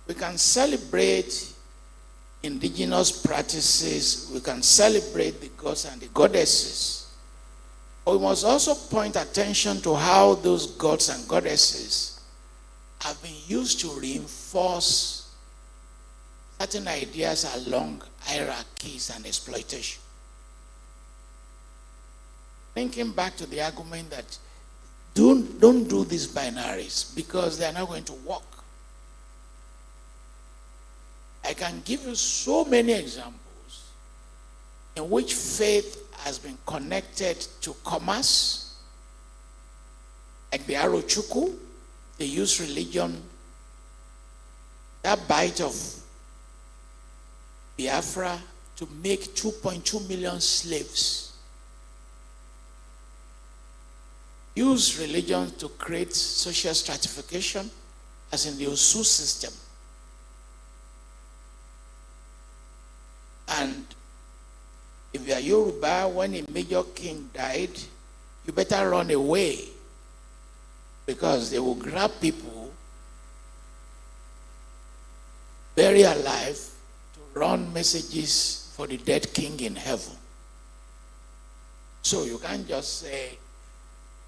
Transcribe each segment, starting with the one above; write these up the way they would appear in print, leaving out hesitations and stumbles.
We can celebrate indigenous practices. We can celebrate the gods and the goddesses. But we must also point attention to how those gods and goddesses have been used to reinforce certain ideas along hierarchies and exploitation. Thinking back to the argument that don't do these binaries because they are not going to work. I can give you so many examples in which faith has been connected to commerce, like the Arochukwu. They use religion. That bite of Biafra to make 2.2 million slaves. Use religion to create social stratification, as in the Osu system. And if you are Yoruba, when a major king died, you better run away, because they will grab people, bury alive, to run messages for the dead king in heaven. So you can't just say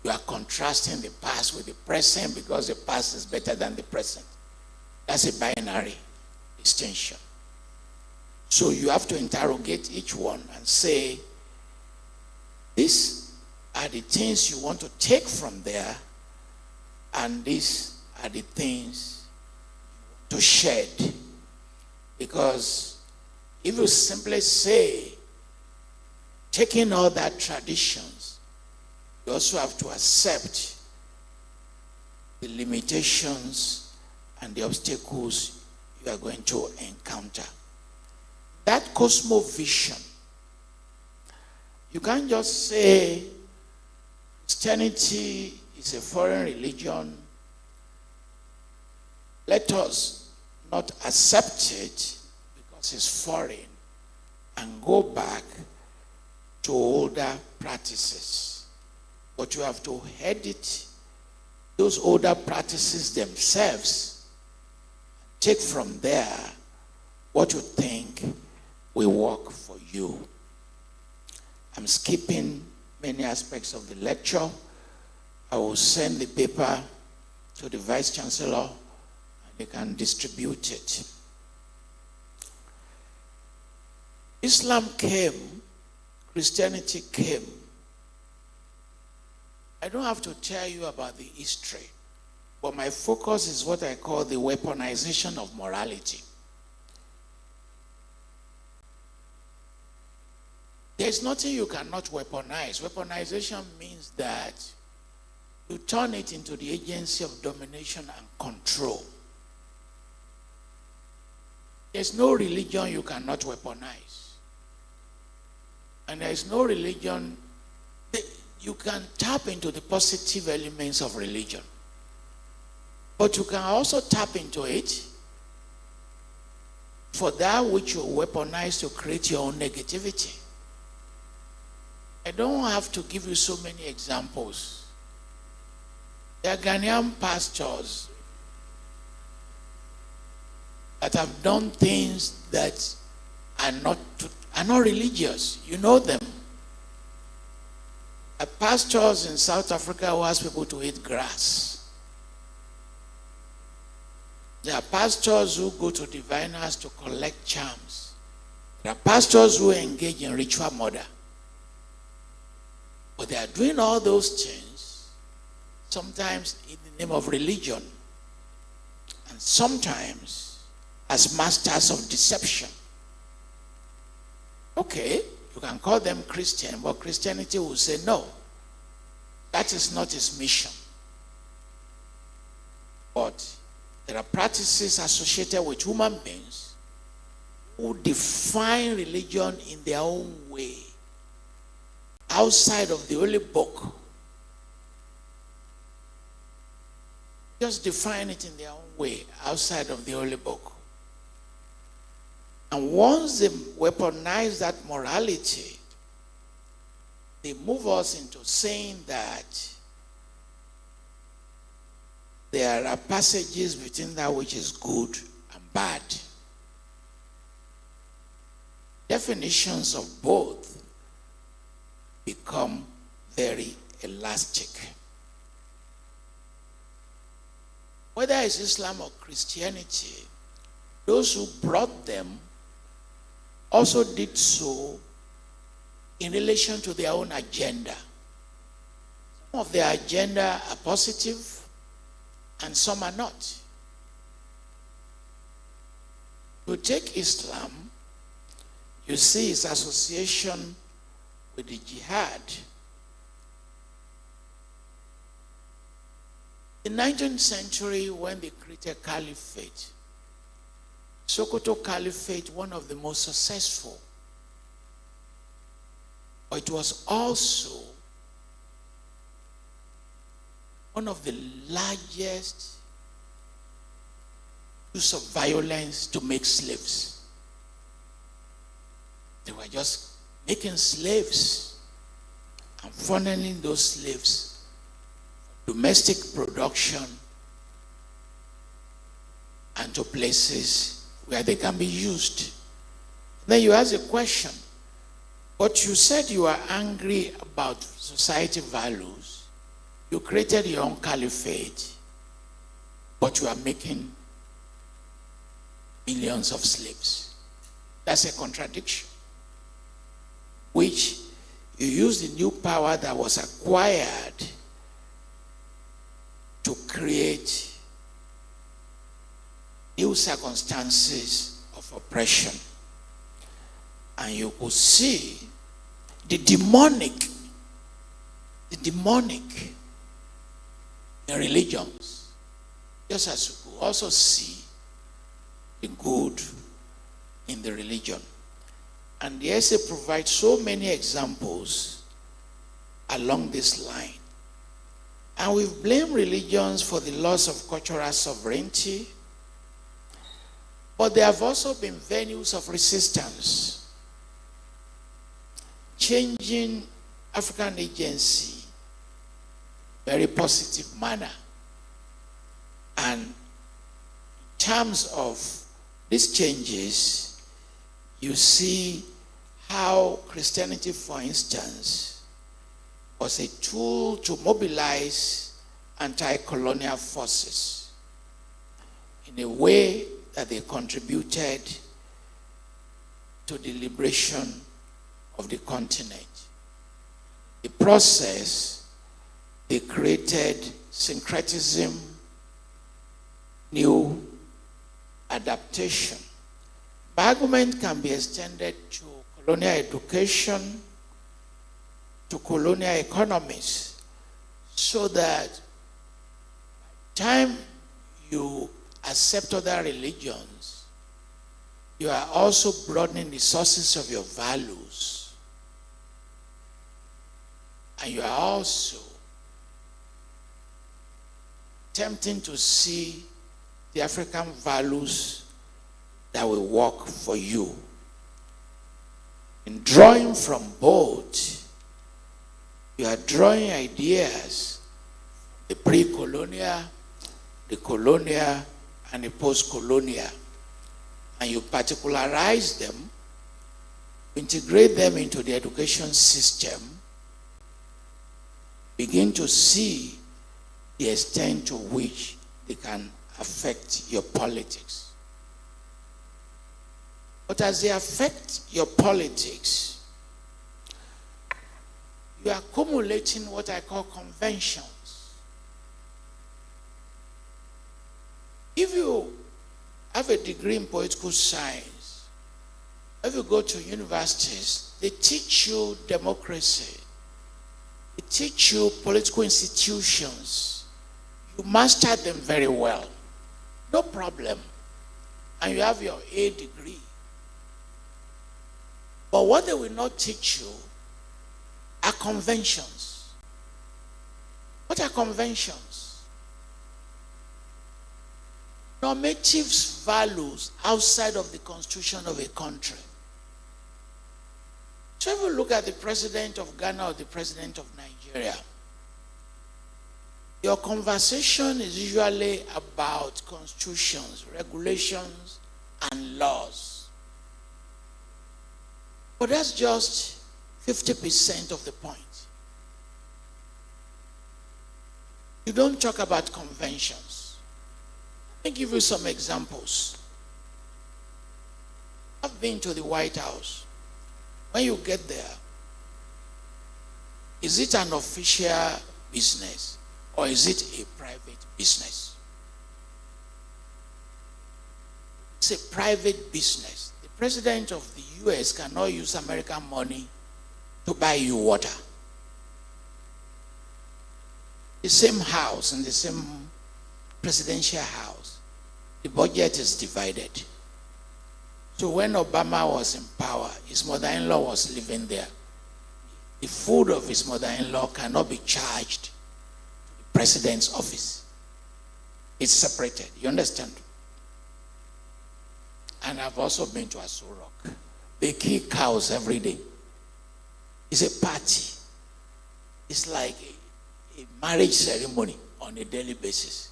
you are contrasting the past with the present because the past is better than the present. That's a binary distinction. So you have to interrogate each one and say, these are the things you want to take from there, and these are the things to shed. Because if you simply say, taking all that traditions, you also have to accept the limitations and the obstacles you are going to encounter. That cosmovision, you can't just say Christianity is a foreign religion. Let us not accept it because it's foreign and go back to older practices. But you have to edit those older practices themselves. Take from there what you think will work for you. I'm skipping many aspects of the lecture. I will send the paper to the Vice Chancellor and they can distribute it. Islam came, Christianity came. I don't have to tell you about the history, but my focus is what I call the weaponization of morality. There's nothing you cannot weaponize. Weaponization means that you turn it into the agency of domination and control. There's no religion you cannot weaponize. And there's no religion that you can tap into the positive elements of religion. But you can also tap into it for that which you weaponize to create your own negativity. I don't have to give you so many examples. There are Ghanaian pastors that have done things that are not religious. You know them. There are pastors in South Africa who ask people to eat grass. There are pastors who go to diviners to collect charms. There are pastors who engage in ritual murder. But they are doing all those things, sometimes in the name of religion, and sometimes as masters of deception. Okay, you can call them Christian, but Christianity will say, no, that is not its mission. But there are practices associated with human beings who define religion in their own way, outside of the Holy Book. Just define it in their own way, outside of the Holy Book. And once they weaponize that morality, they move us into saying that there are passages between that which is good and definitions of both become very elastic. Whether it's Islam or Christianity, those who brought them also did so in relation to their own agenda. Some of their agenda are positive and some are not. You take Islam, you see its association with the jihad. In the 19th century, when they created caliphate, Sokoto Caliphate, one of the most successful, but it was also one of the largest use of violence to make slaves. They were just making slaves and funneling those slaves for domestic production and to places where they can be used. Then you ask a question, but you said you are angry about society values. You created your own caliphate, but you are making millions of slaves. That's a contradiction, which you use the new power that was acquired to create new circumstances of oppression. And you could see the demonic in religions, just as you could also see the good in the religion. And the essay provides so many examples along this line. And we've blamed religions for the loss of cultural sovereignty, but there have also been venues of resistance, changing African agency in a very positive manner. And in terms of these changes, you see how Christianity, for instance, was a tool to mobilize anti-colonial forces in a way that they contributed to the liberation of the continent. The process, they created syncretism, new adaptation. My argument can be extended to colonial education, to colonial economies, so that by the time you accept other religions, you are also broadening the sources of your values. And you are also attempting to see the African values that will work for you. In drawing from both, you are drawing ideas, the pre-colonial, the colonial, and the post-colonial, and you particularize them, integrate them into the education system, begin to see the extent to which they can affect your politics. But as they affect your politics, you are accumulating what I call conventions. If you have a degree in political science, if you go to universities, they teach you democracy. They teach you political institutions. You master them very well. No problem. And you have your A degree. But what they will not teach you are conventions. What are conventions? Normative values outside of the constitution of a country. So if you look at the president of Ghana or the president of Nigeria, your conversation is usually about constitutions, regulations, and laws. But that's just 50% of the point. You don't talk about conventions. Let me give you some examples. I've been to the White House. When you get there, is it an official business or is it a private business? It's a private business. The president of the US cannot use American money to buy you water. The same house, in the same presidential house, the budget is divided. So when Obama was in power, his mother-in-law was living there. The food of his mother-in-law cannot be charged to the president's office. It's separated. You understand? And I've also been to KASOA. They kill cows every day. It's a party. It's like a marriage ceremony on a daily basis.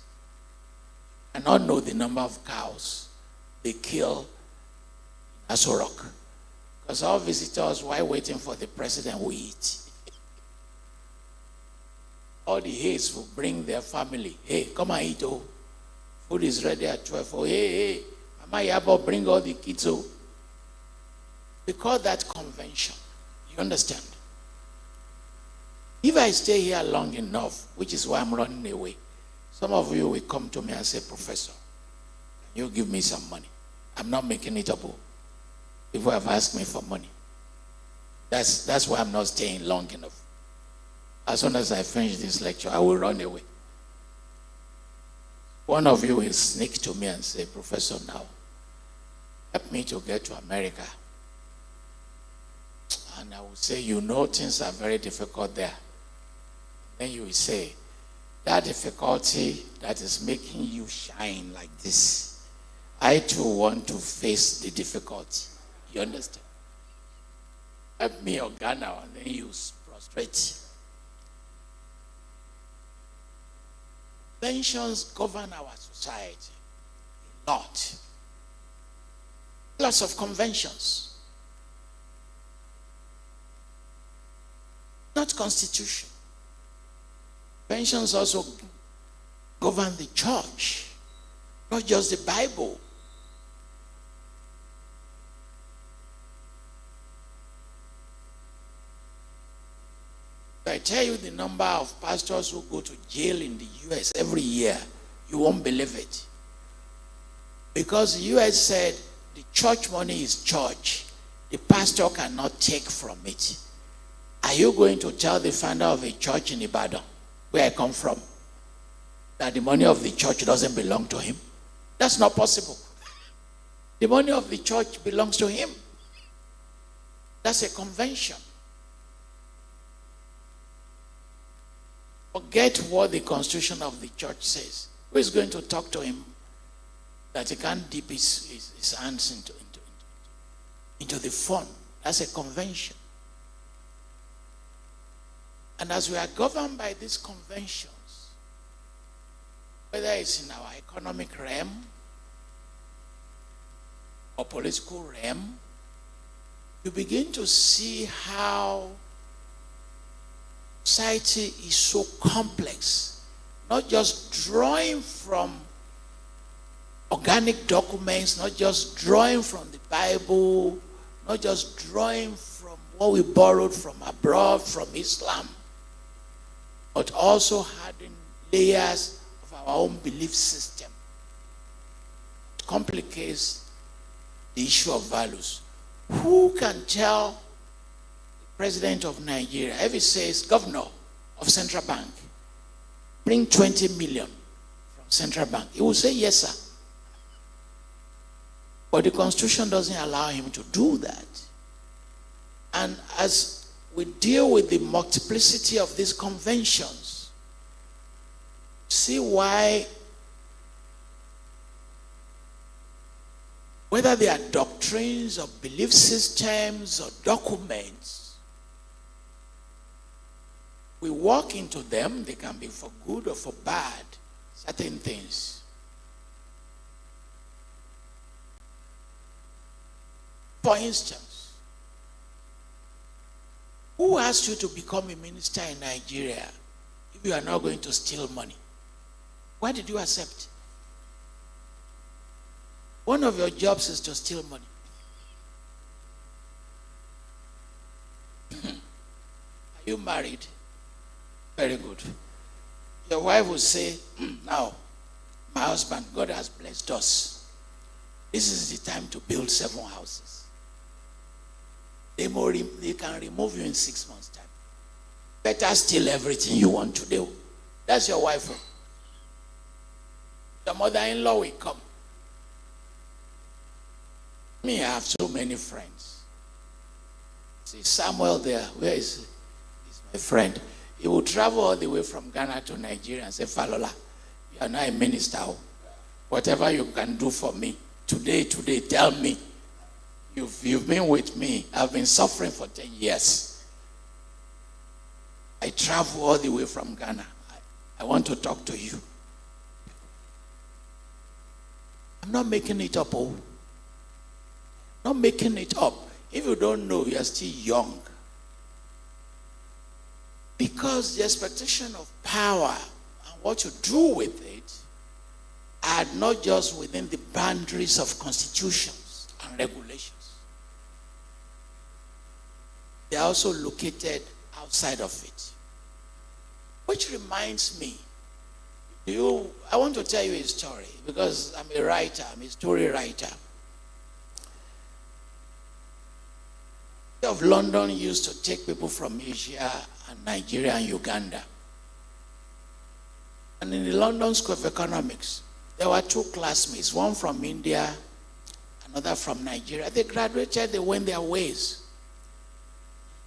I don't know the number of cows they kill in KASOA. Because all visitors, while waiting for the president, will eat. All the Hayes will bring their family. Hey, come and eat, oh. Food is ready at 12. Oh, hey, Mama Yabo, bring all the kids, oh. They call that convention. You understand? If I stay here long enough, which is why I'm running away, some of you will come to me and say, Professor, can you give me some money? I'm not making it up. People have asked me for money. That's why I'm not staying long enough. As soon as I finish this lecture, I will run away. One of you will sneak to me and say, Professor, now, help me to get to America. And I will say, you know, things are very difficult there. Then you will say, that difficulty that is making you shine like this, I too want to face the difficulty. You understand? Help me, Ghana, and then you prostrate. Conventions govern our society a lot. Lots of conventions. Not constitution. Conventions also govern the church, not just the Bible. If I tell you the number of pastors who go to jail in the US every year, you won't believe it. Because the US said the church money is church. The pastor cannot take from it. Are you going to tell the founder of a church in Ibadan, where I come from, that the money of the church doesn't belong to him? That's not possible. The money of the church belongs to him. That's a convention. Forget what the constitution of the church says. Who is going to talk to him that he can't dip his hands into the fund? That's a convention. And as we are governed by these conventions, whether it's in our economic realm or political realm, you begin to see how society is so complex, not just drawing from organic documents, not just drawing from the Bible, not just drawing from what we borrowed from abroad, from Islam, but also adding layers of our own belief system. It complicates the issue of values. Who can tell President of Nigeria, if he says, Governor of Central Bank, bring 20 million from Central Bank, he will say, yes, sir. But the Constitution doesn't allow him to do that. And as we deal with the multiplicity of these conventions, see why, whether they are doctrines or belief systems or documents, we walk into them, they can be for good or for bad, certain things. For instance, Who asked you to become a minister in Nigeria if you are not going to steal money? Why did you accept? One of your jobs is to steal money. Are you married? Very good. Your wife will say, now, my husband, God has blessed us. This is the time to build 7 houses. They can remove you in 6 months' time. Better steal everything you want to do. That's your wife. Your mother-in-law will come. Me, I have so many friends. See Samuel there. Where is he? He's my friend. He will travel all the way from Ghana to Nigeria and say, Falola, you are not a minister. Whatever you can do for me, today, tell me. You've been with me. I've been suffering for 10 years. I travel all the way from Ghana. I want to talk to you. I'm not making it up, Not making it up. If you don't know, you are still young. Because the expectation of power and what you do with it are not just within the boundaries of constitutions and regulations. They are also located outside of it. Which reminds me, I want to tell you a story because I'm a writer, I'm a story writer. Of London used to take people from Asia and Nigeria and Uganda. And in the London School of Economics, there were 2 classmates, one from India, another from Nigeria. They graduated, they went their ways.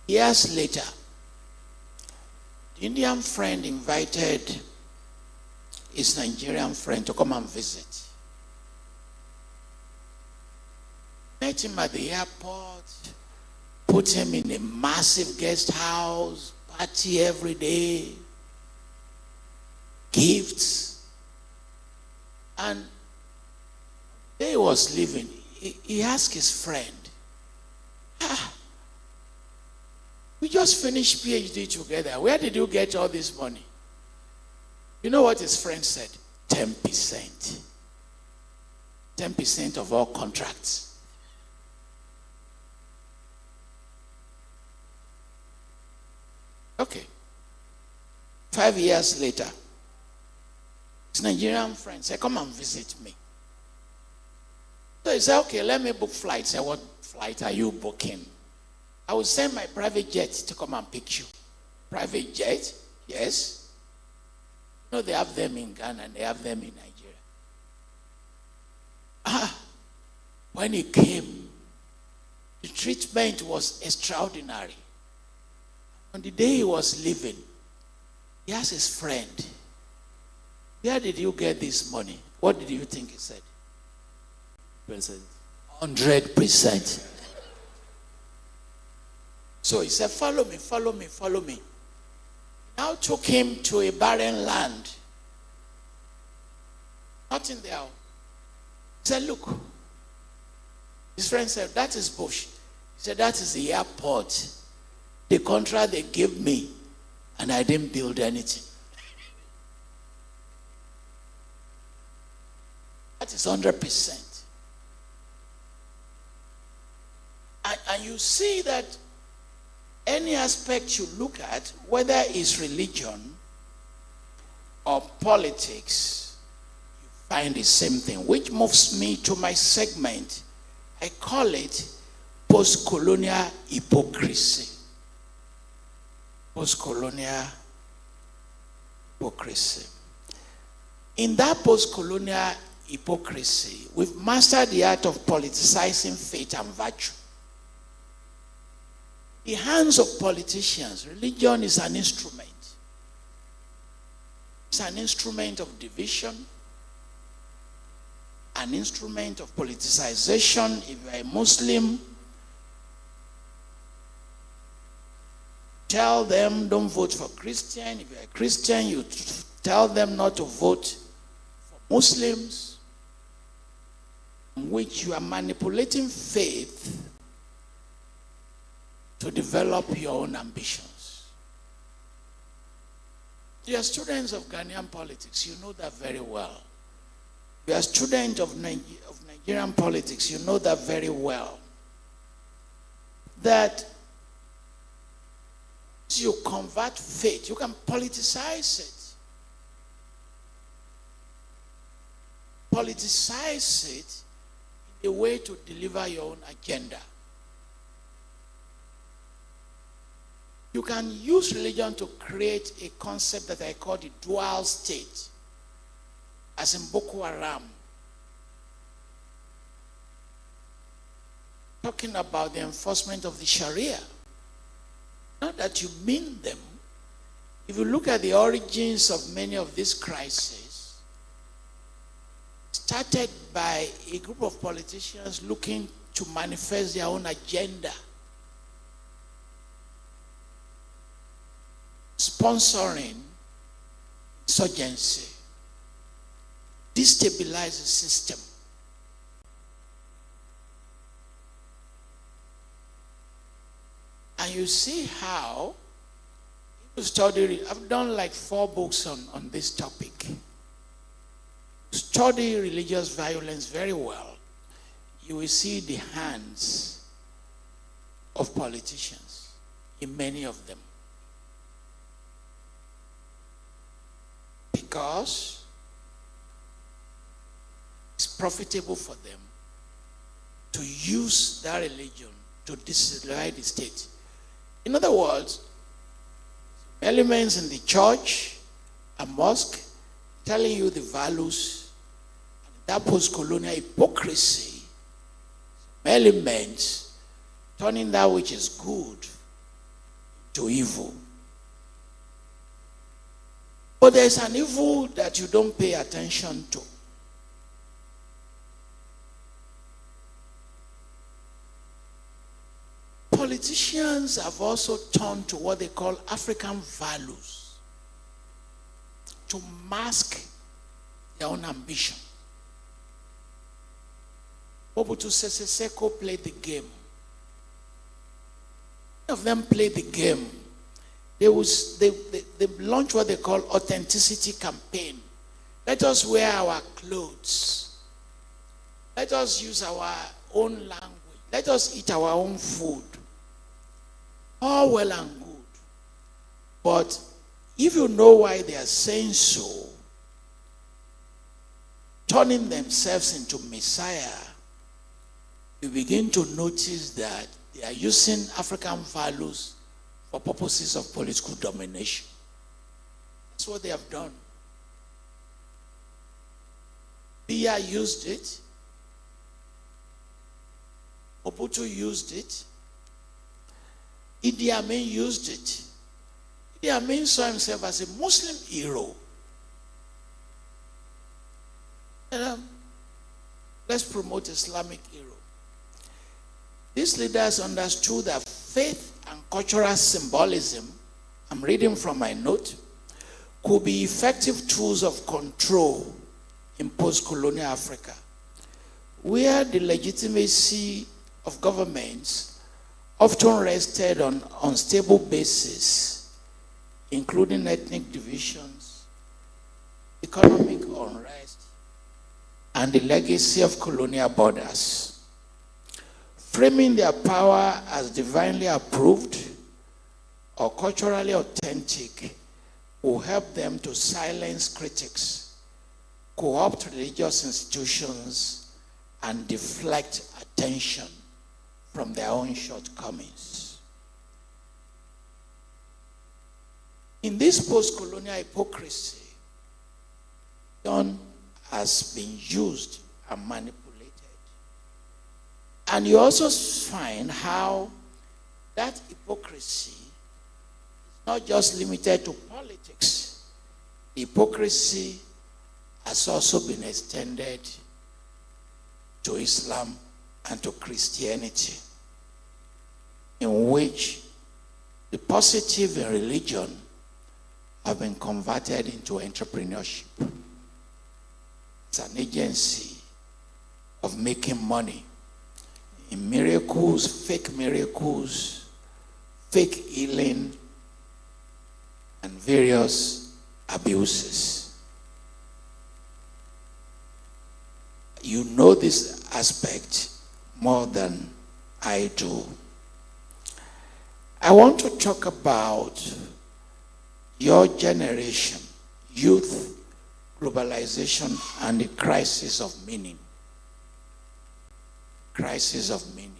Years later, the Indian friend invited his Nigerian friend to come and visit. Met him at the airport, put him in a massive guest house, party every day, gifts. And the day he was leaving, he asked his friend, we just finished PhD together. Where did you get all this money? You know what his friend said? 10%. 10% of all contracts. Okay. 5 years later, his Nigerian friend said, come and visit me. So he said, okay, let me book flights. I said, what flight are you booking? I will send my private jet to come and pick you. Private jet? Yes. You know, they have them in Ghana and they have them in Nigeria. When he came, the treatment was extraordinary. On the day he was leaving, he asked his friend, where did you get this money? What did you think he said? 100%. So he said, follow me, follow me, follow me. Now took him to a barren land. Nothing there. He said, look. His friend said, that is bush. He said, that is the airport. The contract they gave me, and I didn't build anything. That is 100%. And you see that any aspect you look at, whether it's religion or politics, you find the same thing, which moves me to my segment. I call it post-colonial hypocrisy. Post-colonial hypocrisy. In that post-colonial hypocrisy, we've mastered the art of politicizing faith and virtue. In the hands of politicians, religion is an instrument. It's an instrument of division, an instrument of politicization. If you are a Muslim, tell them don't vote for Christian. If you are a Christian, you tell them not to vote for Muslims, in which you are manipulating faith to to develop your own ambitions. You are students of Ghanaian politics, you know that very well. You are students of Nigerian politics, you know that very well. That you convert faith, you can politicize it. Politicize it in a way to deliver your own agenda. You can use religion to create a concept that I call the dual state, as in Boko Haram. Talking about the enforcement of the Sharia. Not that you mean them. If you look at the origins of many of these crises, started by a group of politicians looking to manifest their own agenda, sponsoring insurgency, destabilize the system. And you see how you study. I've done like 4 books on this topic. Study religious violence very well. You will see the hands of politicians in many of them. Because it's profitable for them to use that religion to destroy the state. In other words, elements in the church, a mosque, telling you the values, and that post-colonial hypocrisy, elements turning that which is good to evil. But there's an evil that you don't pay attention to. Politicians have also turned to what they call African values to mask their own ambition. Mobutu Sese Seko played the game. Many of them played the game. They launched what they call authenticity campaign. Let us wear our clothes. Let us use our own language. Let us eat our own food. All well and good. But if you know why they are saying so, turning themselves into Messiah, you begin to notice that they are using African values for purposes of political domination. That's what they have done. Biya used it. Mobutu used it. Idi Amin used it. Idi Amin saw himself as a Muslim hero. Let's promote Islamic hero. These leaders understood that faith and cultural symbolism, I'm reading from my note, could be effective tools of control in post-colonial Africa, where the legitimacy of governments often rested on unstable basis, including ethnic divisions, economic unrest, and the legacy of colonial borders. Framing their power as divinely approved or culturally authentic will help them to silence critics, co-opt religious institutions, and deflect attention from their own shortcomings. In this post-colonial hypocrisy, John has been used and manipulated. And you also find how that hypocrisy is not just limited to politics. The hypocrisy has also been extended to Islam and to Christianity, in which the positive in religion have been converted into entrepreneurship. It's an agency of making money in miracles, fake miracles, fake healing, and various abuses. You know this aspect more than I do. I want to talk about your generation, youth, globalization, and the crisis of meaning. Crisis of meaning.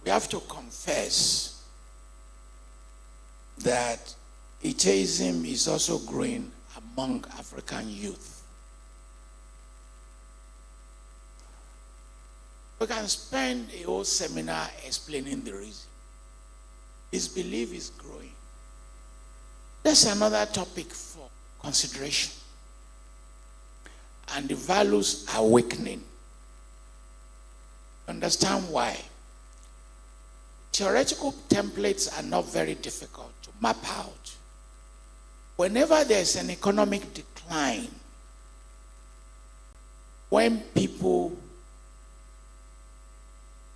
We have to confess that atheism is also growing among African youth. We can spend a whole seminar explaining the reason. His belief is growing. That's another topic for consideration. And the values are awakening. Understand why? Theoretical templates are not very difficult to map out. Whenever there's an economic decline, when people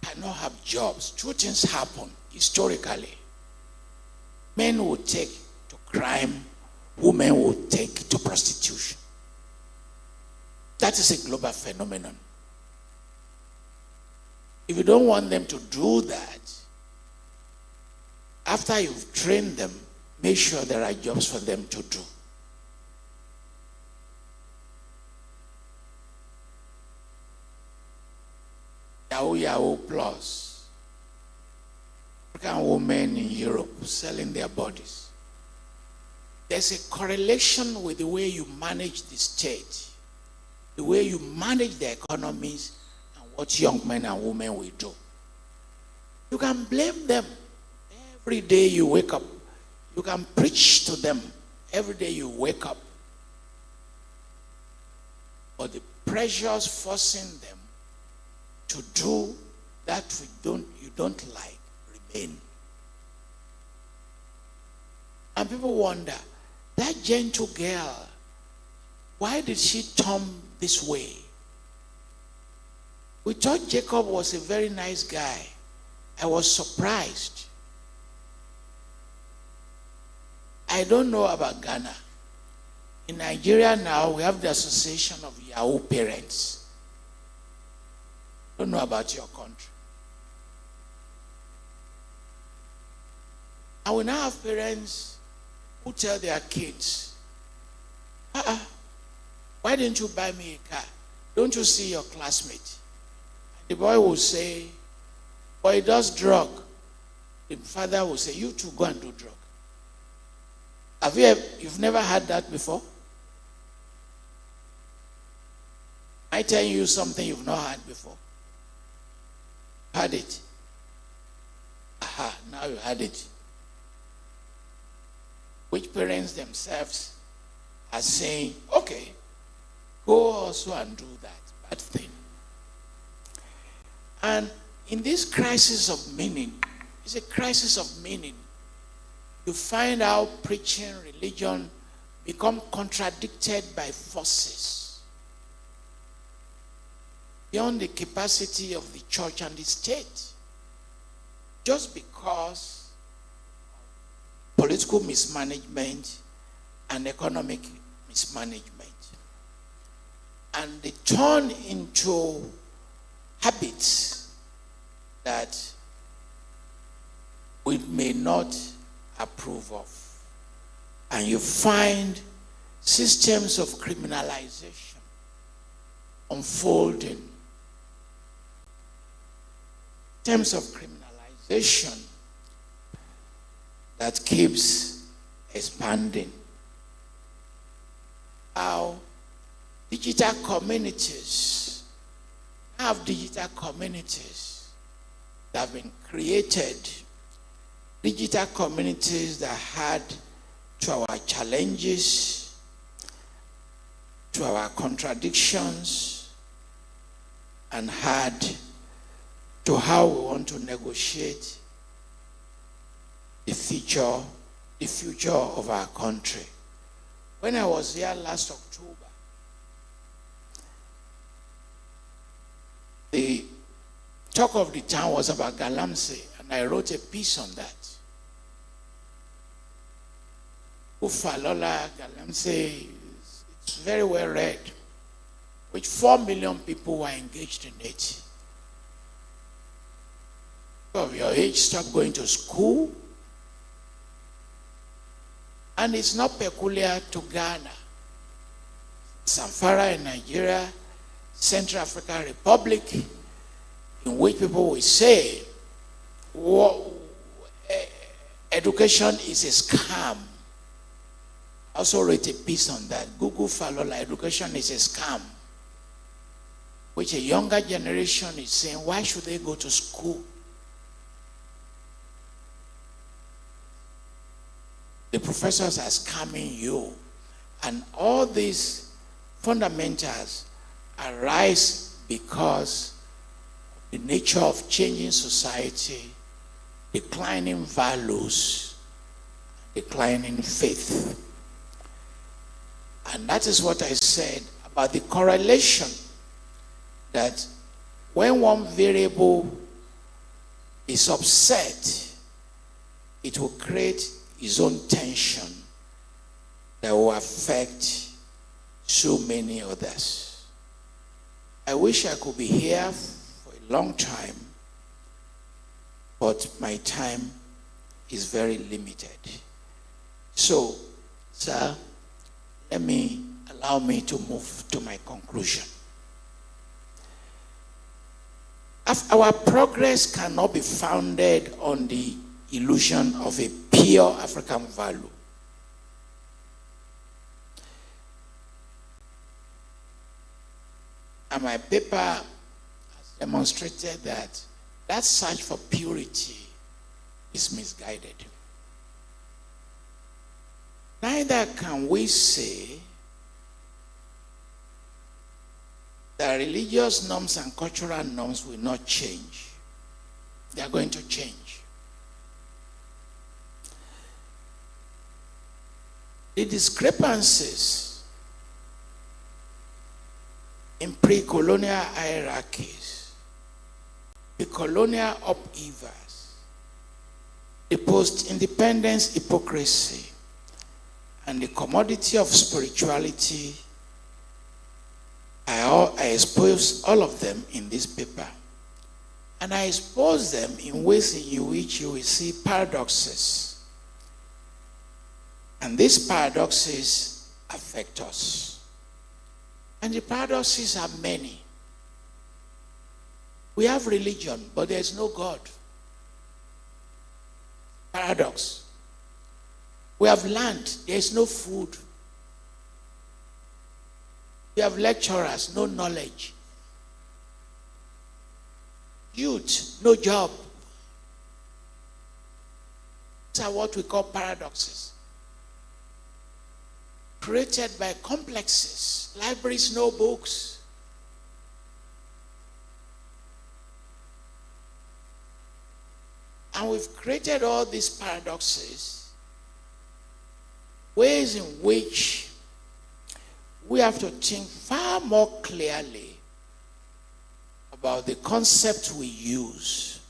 cannot have jobs, two things happen historically. Men will take to crime, women will take to prostitution. That is a global phenomenon. If you don't want them to do that, after you've trained them, make sure there are jobs for them to do. Yahoo Yahoo Plus. African women in Europe selling their bodies. There's a correlation with the way you manage the state, the way you manage the economies, and what young men and women will do. You can blame them. Every day you wake up, you can preach to them. Every day you wake up. But the pressures forcing them to do that you don't like remain. And people wonder, that gentle girl, why did she turn this way? We thought Jacob was a very nice guy. I was surprised. I don't know about Ghana. In Nigeria now, we have the Association of Yahoo Parents. Don't know about your country. And we now have parents who tell their kids, why didn't you buy me a car? Don't you see your classmate? The boy will say, but he does drug. The father will say, you too, go and do drug. You've never had that before? I tell you something you've not had before. Had it. Aha, now you had it. Which parents themselves are saying, okay, go also and do that bad thing. And in this crisis of meaning, it's a crisis of meaning. You find out preaching, religion become contradicted by forces beyond the capacity of the church and the state, just because political mismanagement and economic mismanagement. And they turn into habits that we may not approve of. And you find systems of criminalization unfolding. Systems of criminalization that keeps expanding. How digital communities that have been created, digital communities that had to our challenges, to our contradictions, and had to how we want to negotiate the future of our country. When I was here last October, the talk of the town was about Galamsey, and I wrote a piece on that. Ufalola, Galamsey, it's very well read, which 4 million people were engaged in it. Of your age, stop going to school. And it's not peculiar to Ghana. Zamfara in Nigeria, Central African Republic, in which people will say, education is a scam. I also wrote a piece on that. Google Falola, education is a scam. Which a younger generation is saying, why should they go to school? The professors are scamming you. And all these fundamentals arise because of the nature of changing society, declining values, declining faith. And that is what I said about the correlation that when one variable is upset, it will create its own tension that will affect so many others. I wish I could be here for a long time, but my time is very limited. So, sir, allow me to move to my conclusion. Our progress cannot be founded on the illusion of a pure African value. And my paper has demonstrated that that search for purity is misguided. Neither can we say that religious norms and cultural norms will not change. They are going to change. The discrepancies in pre-colonial hierarchies, the colonial upheavals, the post-independence hypocrisy, and the commodity of spirituality, I expose all of them in this paper. And I expose them in ways in which you will see paradoxes. And these paradoxes affect us. And the paradoxes are many. We have religion, but there is no God. Paradox. We have land, there is no food. We have lecturers, no knowledge. Youth, no job. These are what we call paradoxes. Created by complexes. Libraries, no books. And we've created all these paradoxes, ways in which we have to think far more clearly about the concept we use.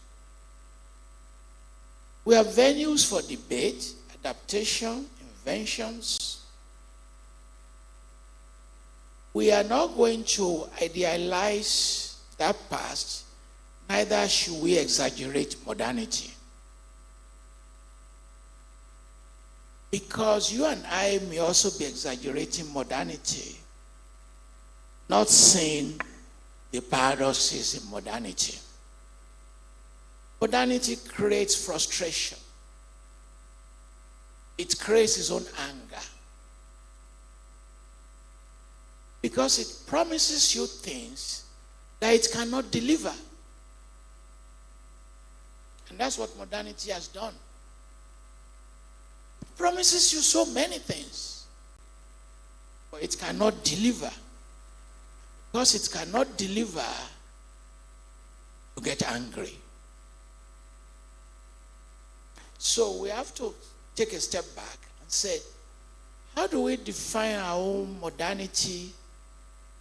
We have venues for debate, adaptation, inventions. We are not going to idealize that past, neither should we exaggerate modernity. Because you and I may also be exaggerating modernity, not seeing the paradoxes in modernity. Modernity creates frustration. It creates its own anger. Because it promises you things that it cannot deliver. And that's what modernity has done. It promises you so many things, but it cannot deliver. Because it cannot deliver, you get angry. So we have to take a step back and say, how do we define our own modernity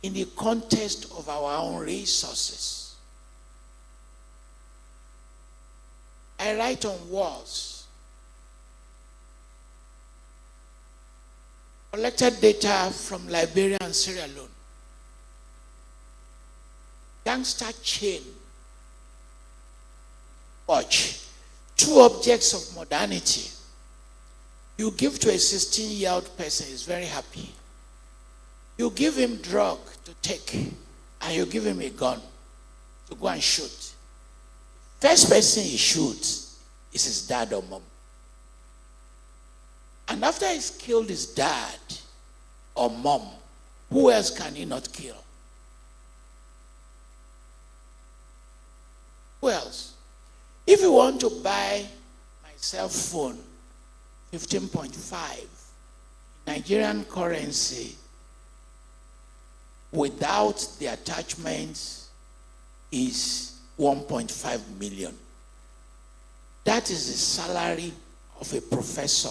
in the context of our own resources? I write on walls. Collected data from Liberia and Sierra Leone. Gangster chain. Watch. 2 objects of modernity. You give to a 16-year-old person, he's very happy. You give him drug to take, and you give him a gun to go and shoot. First person he shoots is his dad or mom. And after he's killed his dad or mom, who else can he not kill? Who else? If you want to buy my cell phone, 15.5, Nigerian currency, without the attachments, is 1.5 million. That is the salary of a professor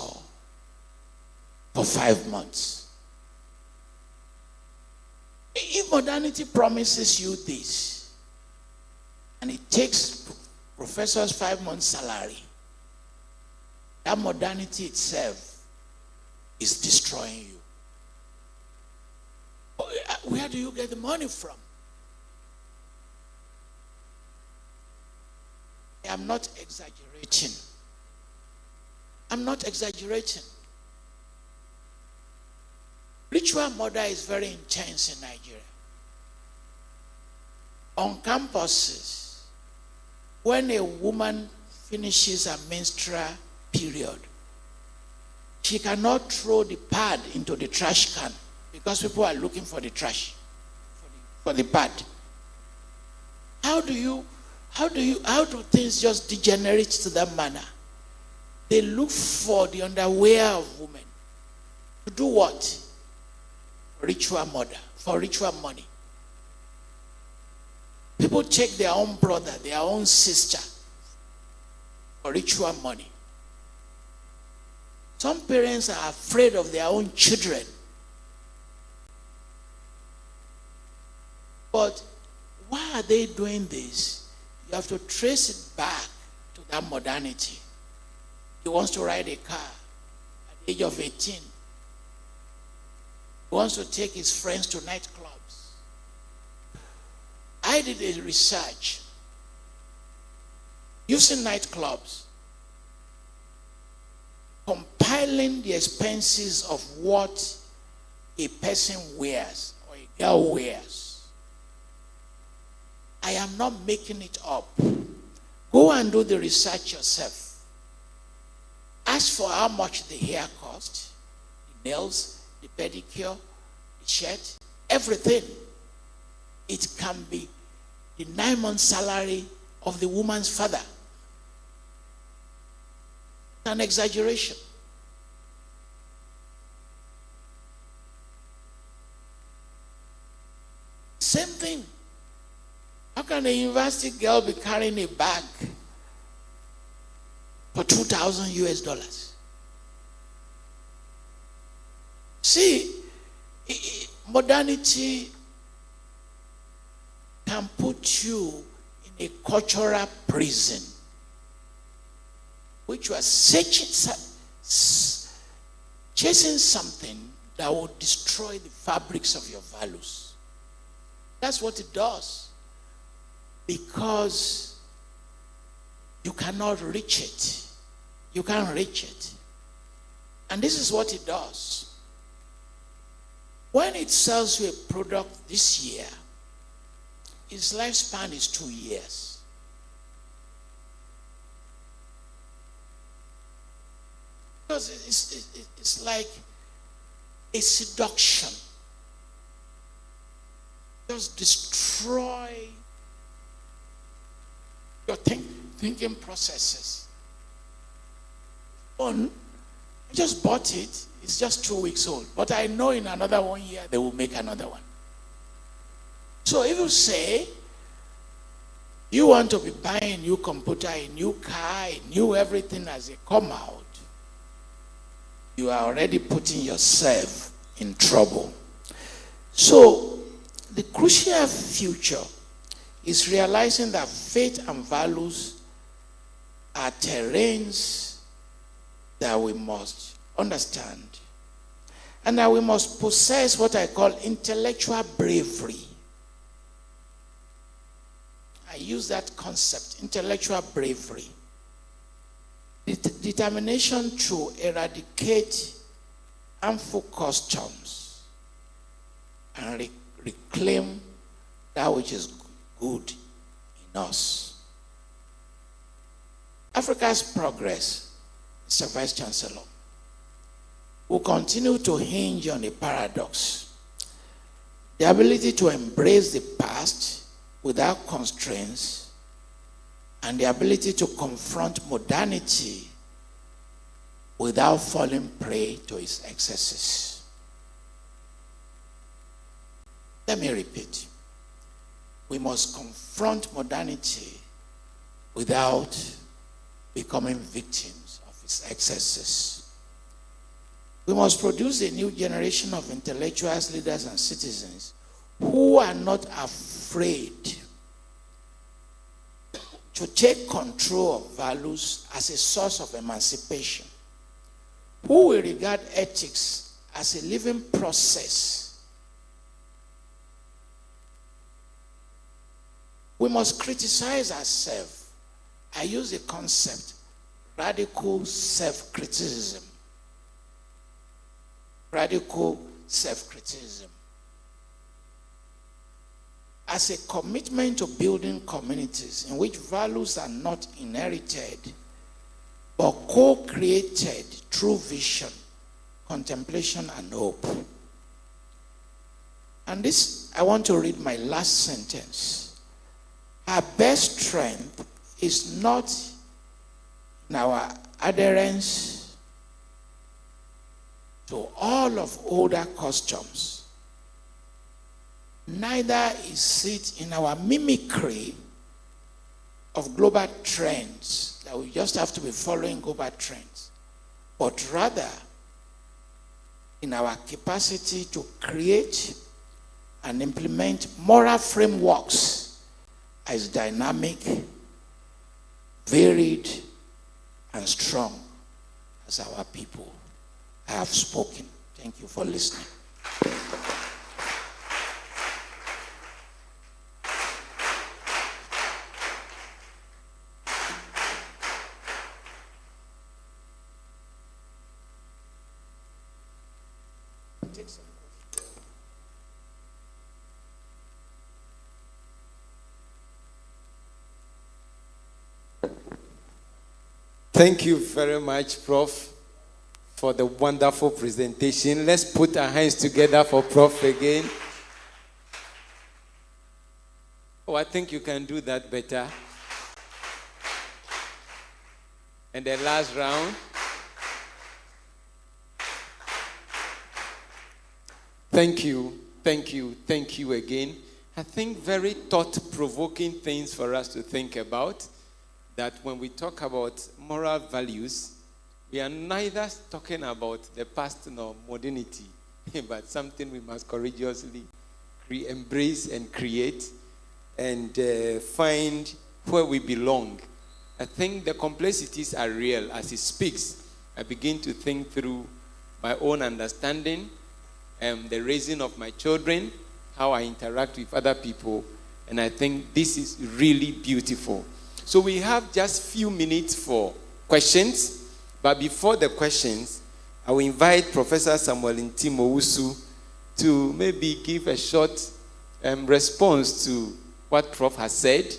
for 5 months. If modernity promises you this, and it takes professor's 5 months salary, that modernity itself is destroying you. Where do you get the money from? I am not exaggerating. I'm not exaggerating. Ritual murder is very intense in Nigeria. On campuses, when a woman finishes her menstrual period, she cannot throw the pad into the trash can because people are looking for the trash, for the pad. How do things just degenerate to that manner? They look for the underwear of women. To do what? Ritual murder, for ritual money. People take their own brother, their own sister for ritual money. Some parents are afraid of their own children. But why are they doing this? You have to trace it back to that modernity. He wants to ride a car at the age of 18. He wants to take his friends to nightclubs. I did a research using nightclubs, compiling the expenses of what a person wears or a girl wears. I am not making it up. Go and do the research yourself. Ask for how much the hair cost, the nails, the pedicure, the shirt, everything. It can be the 9-month salary of the woman's father. It's an exaggeration. Same thing. How can a university girl be carrying a bag for $2,000 US? See, modernity can put you in a cultural prison, which you are chasing something that will destroy the fabrics of your values. That's what it does. Because you cannot reach it. You can't reach it. And this is what it does. When it sells you a product this year, its lifespan is 2 years. Because it's like a seduction. Just destroy your thinking processes. I just bought it. It's just 2 weeks old. But I know in another 1 year they will make another one. So if you say you want to be buying a new computer, a new car, a new everything as they come out, you are already putting yourself in trouble. So the crucial future is realizing that faith and values are terrains that we must understand, and that we must possess what I call intellectual bravery. I use that concept, intellectual bravery. Determination to eradicate harmful customs and reclaim that which is good in us. Africa's progress, Mr. Vice Chancellor, will continue to hinge on a paradox: the ability to embrace the past without constraints, and the ability to confront modernity without falling prey to its excesses. Let me repeat. We must confront modernity without becoming victims of its excesses. We must produce a new generation of intellectuals, leaders, and citizens who are not afraid to take control of values as a source of emancipation, who will regard ethics as a living process. We must criticize ourselves. I use the concept, radical self-criticism. Radical self-criticism as a commitment to building communities in which values are not inherited but co-created through vision, contemplation, and hope. And this, I want to read my last sentence. Our best strength is not in our adherence to all of older customs. Neither is it in our mimicry of global trends, that we just have to be following global trends, but rather in our capacity to create and implement moral frameworks as dynamic, varied, and strong as our people. I have spoken. Thank you for listening. Thank you very much, Prof, for the wonderful presentation. Let's put our hands together for Prof again. Oh, I think you can do that better. And the last round. Thank you, thank you, thank you again. I think very thought-provoking things for us to think about. That when we talk about moral values, we are neither talking about the past nor modernity, but something we must courageously embrace and create and find where we belong. I think the complexities are real. As he speaks, I begin to think through my own understanding, the raising of my children, how I interact with other people, and I think this is really beautiful. So we have just few minutes for questions, but before the questions, I will invite Professor Samuel Ntimo-Owusu to maybe give a short response to what Prof has said,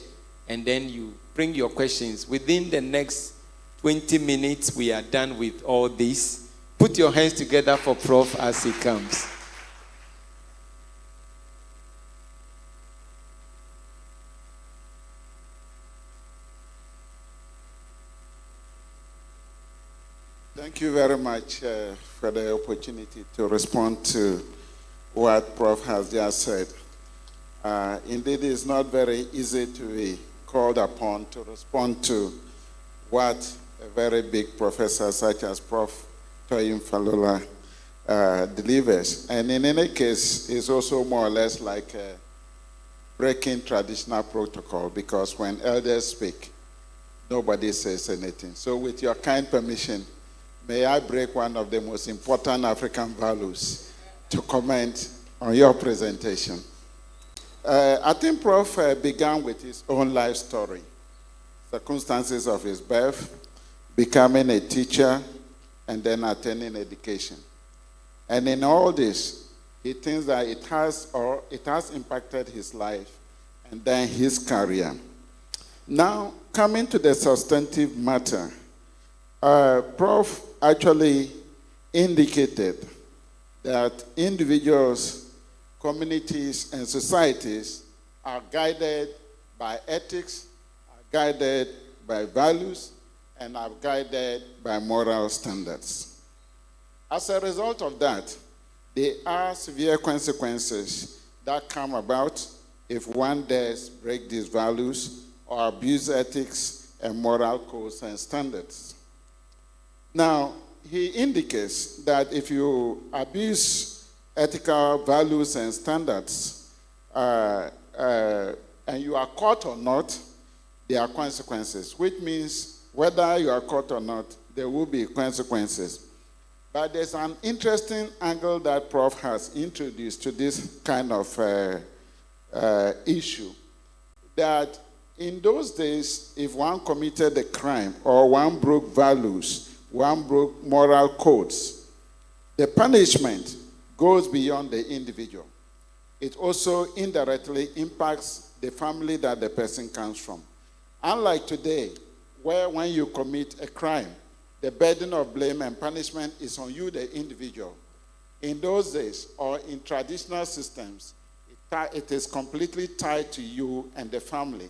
and then you bring your questions. Within the next 20 minutes, we are done with all this. Put your hands together for Prof as he comes. Thank you very much for the opportunity to respond to what Prof has just said. Indeed, it's not very easy to be called upon to respond to what a very big professor such as Prof. Toyin Falola delivers. And in any case, it's also more or less like breaking traditional protocol, because when elders speak, nobody says anything. So with your kind permission, may I break one of the most important African values to comment on your presentation. I think Prof began with his own life story, circumstances of his birth, becoming a teacher, and then attending education. And in all this, he thinks that it has impacted his life and then his career. Now, coming to the substantive matter, Prof actually indicated that individuals, communities, and societies are guided by ethics, are guided by values, and are guided by moral standards. As a result of that, there are severe consequences that come about if one dares break these values or abuse ethics and moral codes and standards. Now, he indicates that if you abuse ethical values and standards, and you are caught or not, there are consequences, which means whether you are caught or not, there will be consequences. But there's an interesting angle that Prof has introduced to this kind of issue, that in those days, if one committed a crime or one broke values, one broke moral codes, the punishment goes beyond the individual. It also indirectly impacts the family that the person comes from. Unlike today, where when you commit a crime, the burden of blame and punishment is on you, the individual. In those days, or in traditional systems, it is completely tied to you and the family.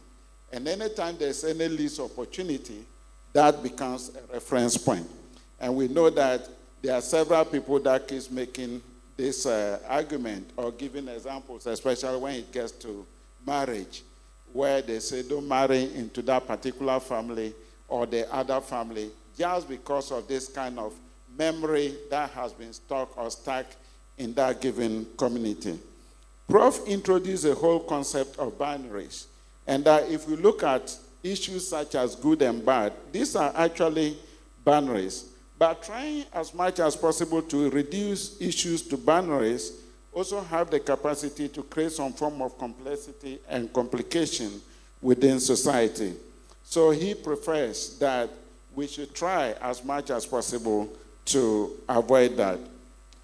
And anytime there's any least opportunity, that becomes a reference point. And we know that there are several people that keep making this argument or giving examples, especially when it gets to marriage, where they say don't marry into that particular family or the other family, just because of this kind of memory that has been stuck in that given community. Prof introduced a whole concept of binaries, and that if we look at issues such as good and bad, these are actually binaries. But trying as much as possible to reduce issues to binaries also have the capacity to create some form of complexity and complication within society. So he prefers that we should try as much as possible to avoid that.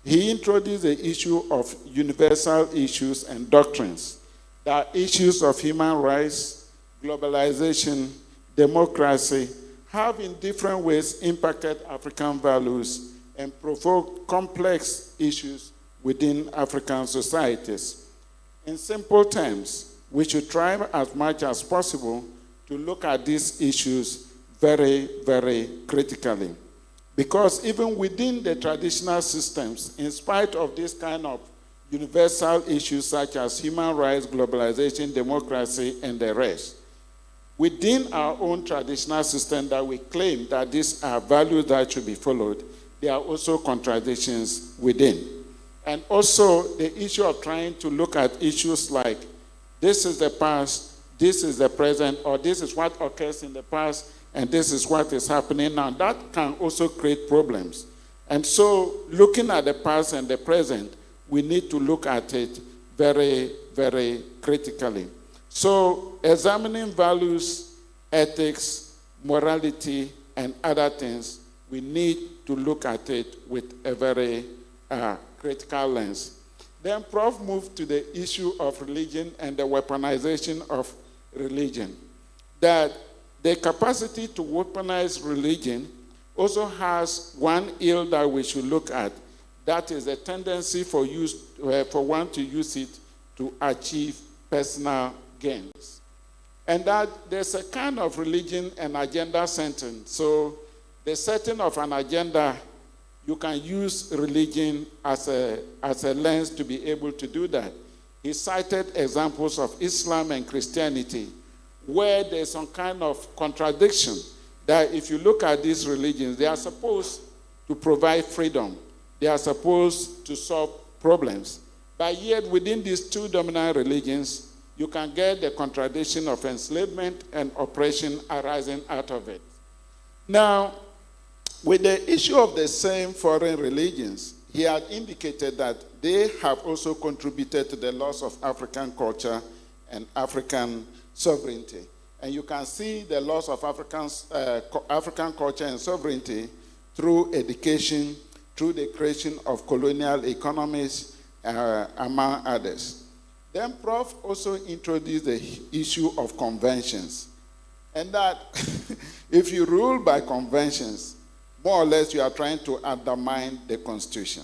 He introduced the issue of universal issues and doctrines, that issues of human rights, globalization, democracy, have in different ways impacted African values and provoked complex issues within African societies. In simple terms, we should try as much as possible to look at these issues very, very critically. Because even within the traditional systems, in spite of this kind of universal issues such as human rights, globalization, democracy, and the rest, within our own traditional system that we claim that these are values that should be followed, there are also contradictions within. And also the issue of trying to look at issues like this is the past, this is the present, or this is what occurs in the past, and this is what is happening now. That can also create problems. And so looking at the past and the present, we need to look at it very, very critically. So examining values, ethics, morality, and other things, we need to look at it with a very critical lens. Then Prof moved to the issue of religion and the weaponization of religion. That the capacity to weaponize religion also has one ill that we should look at. That is a tendency for one to use it to achieve personal gains. And that there's a kind of religion and agenda sentence. So the setting of an agenda, you can use religion as a lens to be able to do that. He cited examples of Islam and Christianity, where there's some kind of contradiction, that if you look at these religions, they are supposed to provide freedom. They are supposed to solve problems. But yet within these two dominant religions, you can get the contradiction of enslavement and oppression arising out of it. Now, with the issue of the same foreign religions, he had indicated that they have also contributed to the loss of African culture and African sovereignty. And you can see the loss of African culture and sovereignty through education, through the creation of colonial economies, among others. Then Prof also introduced the issue of conventions. And that if you rule by conventions, more or less you are trying to undermine the Constitution.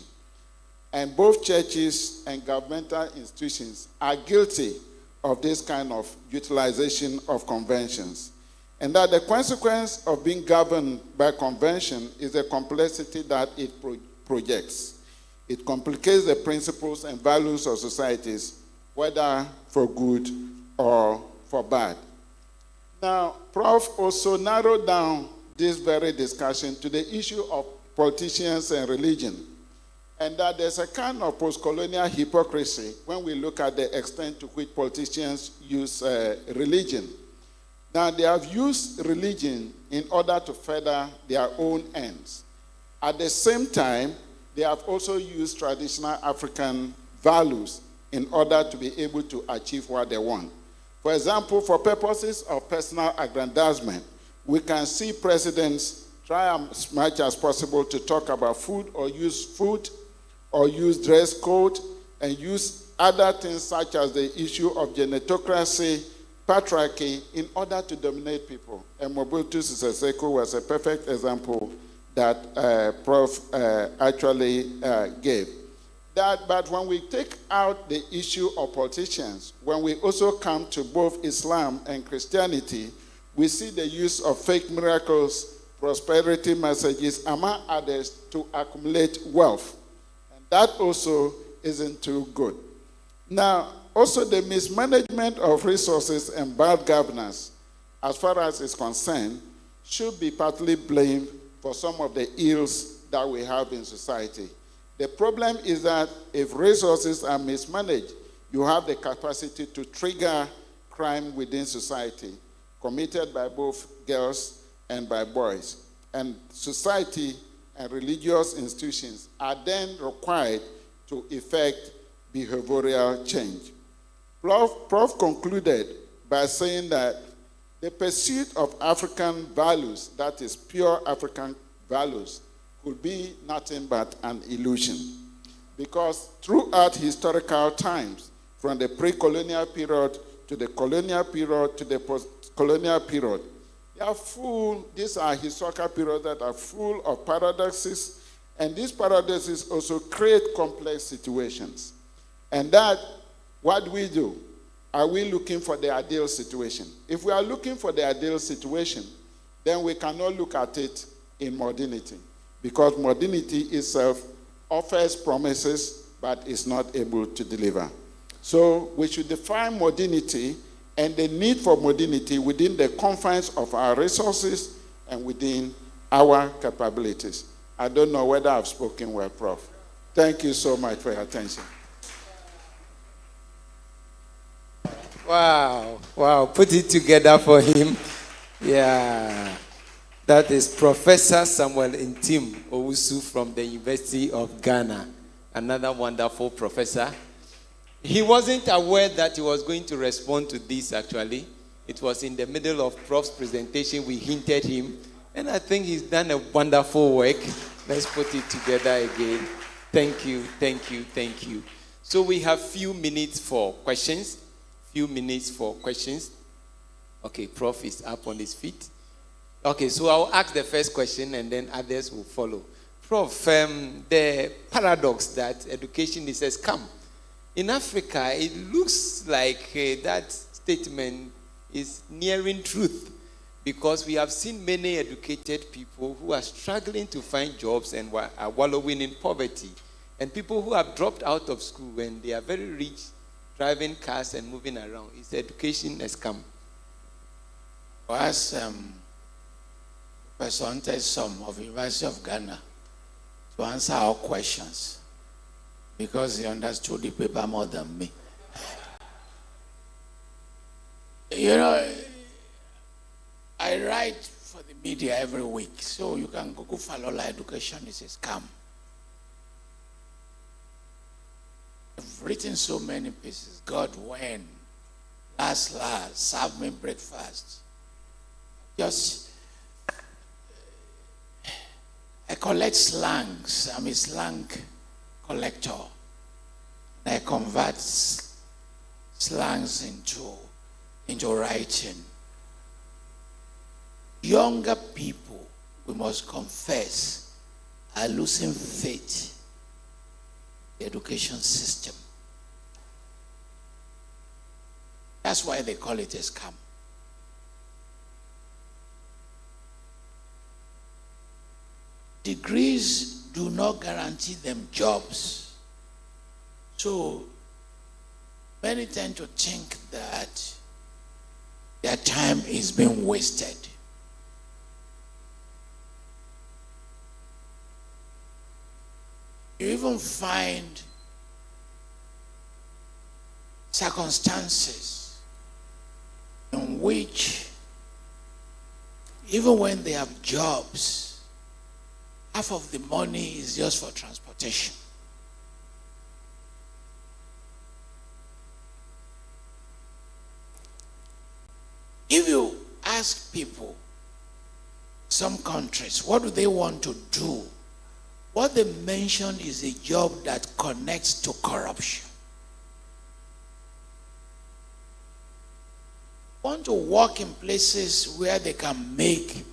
And both churches and governmental institutions are guilty of this kind of utilization of conventions. And that the consequence of being governed by convention is the complexity that it projects. It complicates the principles and values of societies, whether for good or for bad. Now, Prof also narrowed down this very discussion to the issue of politicians and religion, and that there's a kind of post-colonial hypocrisy when we look at the extent to which politicians use religion. Now, they have used religion in order to further their own ends. At the same time, they have also used traditional African values in order to be able to achieve what they want. For example, for purposes of personal aggrandizement, we can see presidents try as much as possible to talk about food or use dress code and use other things such as the issue of genetocracy, patriarchy, in order to dominate people. And Mobutu Sese Seko was a perfect example that Prof actually gave. But when we take out the issue of politicians, when we also come to both Islam and Christianity, we see the use of fake miracles, prosperity messages, among others, to accumulate wealth. And that also isn't too good. Now, also the mismanagement of resources and bad governance, as far as is concerned, should be partly blamed for some of the ills that we have in society. The problem is that if resources are mismanaged, you have the capacity to trigger crime within society, committed by both girls and by boys. And society and religious institutions are then required to effect behavioral change. Prof concluded by saying that the pursuit of African values, that is pure African values, could be nothing but an illusion. Because throughout historical times, from the pre-colonial period to the colonial period to the post-colonial period, these are historical periods that are full of paradoxes, and these paradoxes also create complex situations. And that, what do we do? Are we looking for the ideal situation? If we are looking for the ideal situation, then we cannot look at it in modernity, because modernity itself offers promises but is not able to deliver. So we should define modernity and the need for modernity within the confines of our resources and within our capabilities. I don't know whether I've spoken well, Prof. Thank you so much for your attention. Wow, put it together for him. Yeah. That is Professor Samuel Ntim Owusu from the University of Ghana. Another wonderful professor. He wasn't aware that he was going to respond to this, actually. It was in the middle of Prof's presentation. We hinted him. And I think he's done a wonderful work. Let's put it together again. Thank you. So we have few minutes for questions. Okay, Prof is up on his feet. Okay, so I'll ask the first question and then others will follow. Prof, the paradox that education is a scam. In Africa, it looks like that statement is nearing truth, because we have seen many educated people who are struggling to find jobs and are wallowing in poverty, and people who have dropped out of school and they are very rich, driving cars and moving around. Is education a scam? Was Professor Som of University of Ghana to answer our questions, because he understood the paper more than me. You know, I write for the media every week, so you can Google Falola education is a scam. I've written so many pieces. God, when? Last, serve me breakfast. Just, I collect slangs. I'm a slang collector. I convert slangs into writing. Younger people, we must confess, are losing faith in the education system. That's why they call it a scam. Degrees do not guarantee them jobs. So many tend to think that their time is being wasted. You even find circumstances in which, even when they have jobs, half of the money is just for transportation. If you ask people, some countries, what do they want to do? What they mention is a job that connects to corruption. Want to work in places where they can make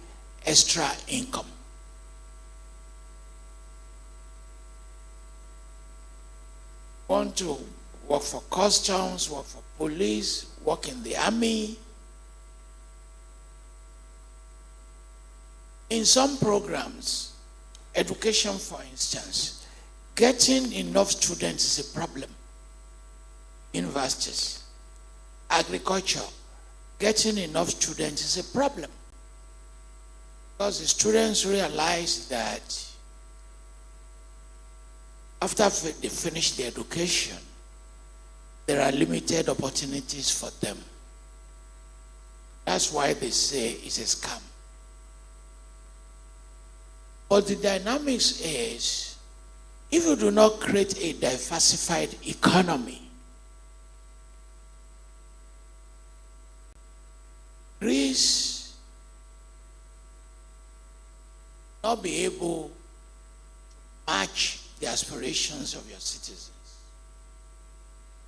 extra income. Want to work for customs, work for police, work in the army. In some programs, education for instance, getting enough students is a problem. Universities, agriculture, getting enough students is a problem. Because the students realize that after they finish their education, there are limited opportunities for them. That's why they say it's a scam. But the dynamics is, if you do not create a diversified economy, Greece will not be able to match the aspirations of your citizens.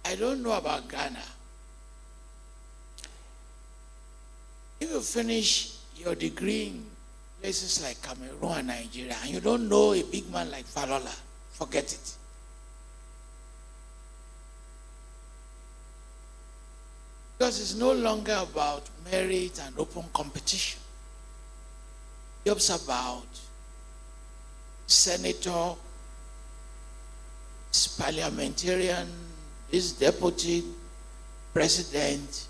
I don't know about Ghana. If you finish your degree in places like Cameroon and Nigeria, and you don't know a big man like Falola, forget it. Because it's no longer about merit and open competition. It's about senator, this parliamentarian, this deputy president,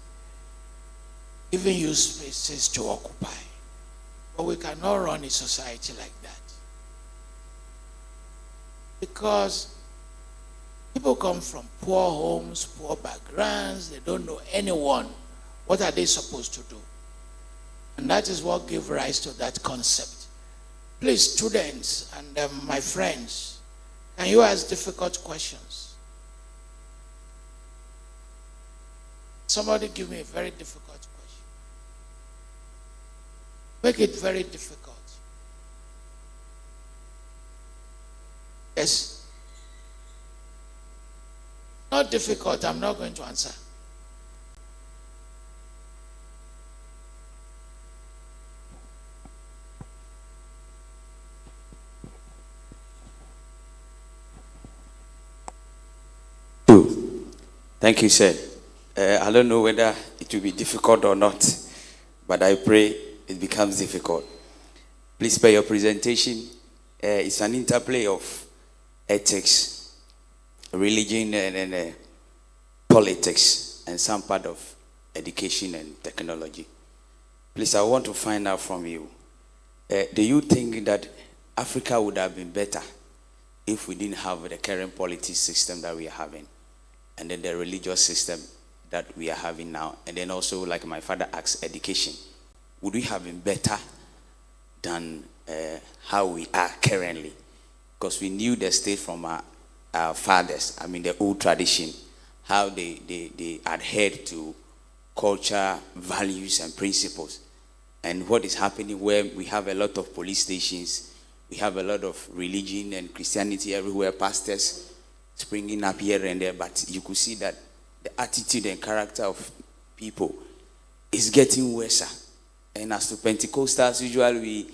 giving you spaces to occupy. But we cannot run a society like that. Because people come from poor homes, poor backgrounds, they don't know anyone. What are they supposed to do? And that is what gave rise to that concept. Please, students and my friends, can you ask difficult questions? Somebody give me a very difficult question. Make it very difficult. Yes? Not difficult, I'm not going to answer. Thank you, sir. I don't know whether it will be difficult or not, but I pray it becomes difficult. Please spare your presentation. It's an interplay of ethics, religion, and politics, and some part of education and technology. Please, I want to find out from you, do you think that Africa would have been better if we didn't have the current politics system that we are having, and then the religious system that we are having now? And then also, like my father asked, education. Would we have been better than how we are currently? Because we knew the state from our fathers, the old tradition, how they adhered to culture, values, and principles. And what is happening where we have a lot of police stations, we have a lot of religion and Christianity everywhere, pastors springing up here and there, but you could see that the attitude and character of people is getting worse. And as to Pentecostals, usually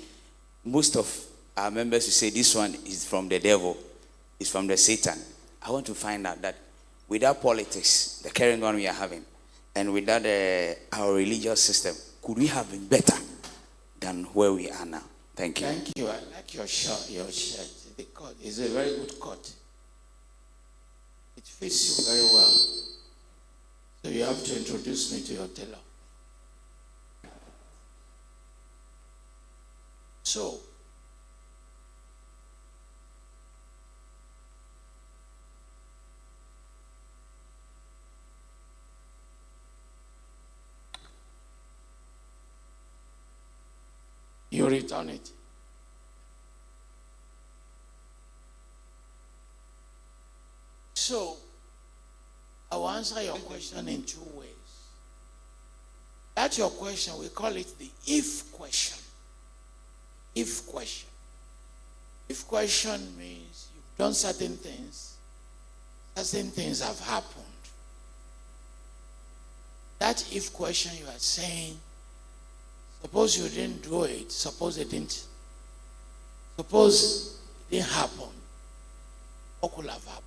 most of our members will say this one is from the devil, is from the Satan. I want to find out that without politics, the current one we are having, and without our religious system, could we have been better than where we are now? Thank you. Thank you. I like your shirt. The cut is a very good cut. It fits you very well. So you have to introduce me to your tailor. So, you return it. So, I will answer your question in two ways. That's your question. We call it the if question. If question. If question means you've done certain things have happened. That if question you are saying, suppose you didn't do it, suppose it didn't happen, what could have happened?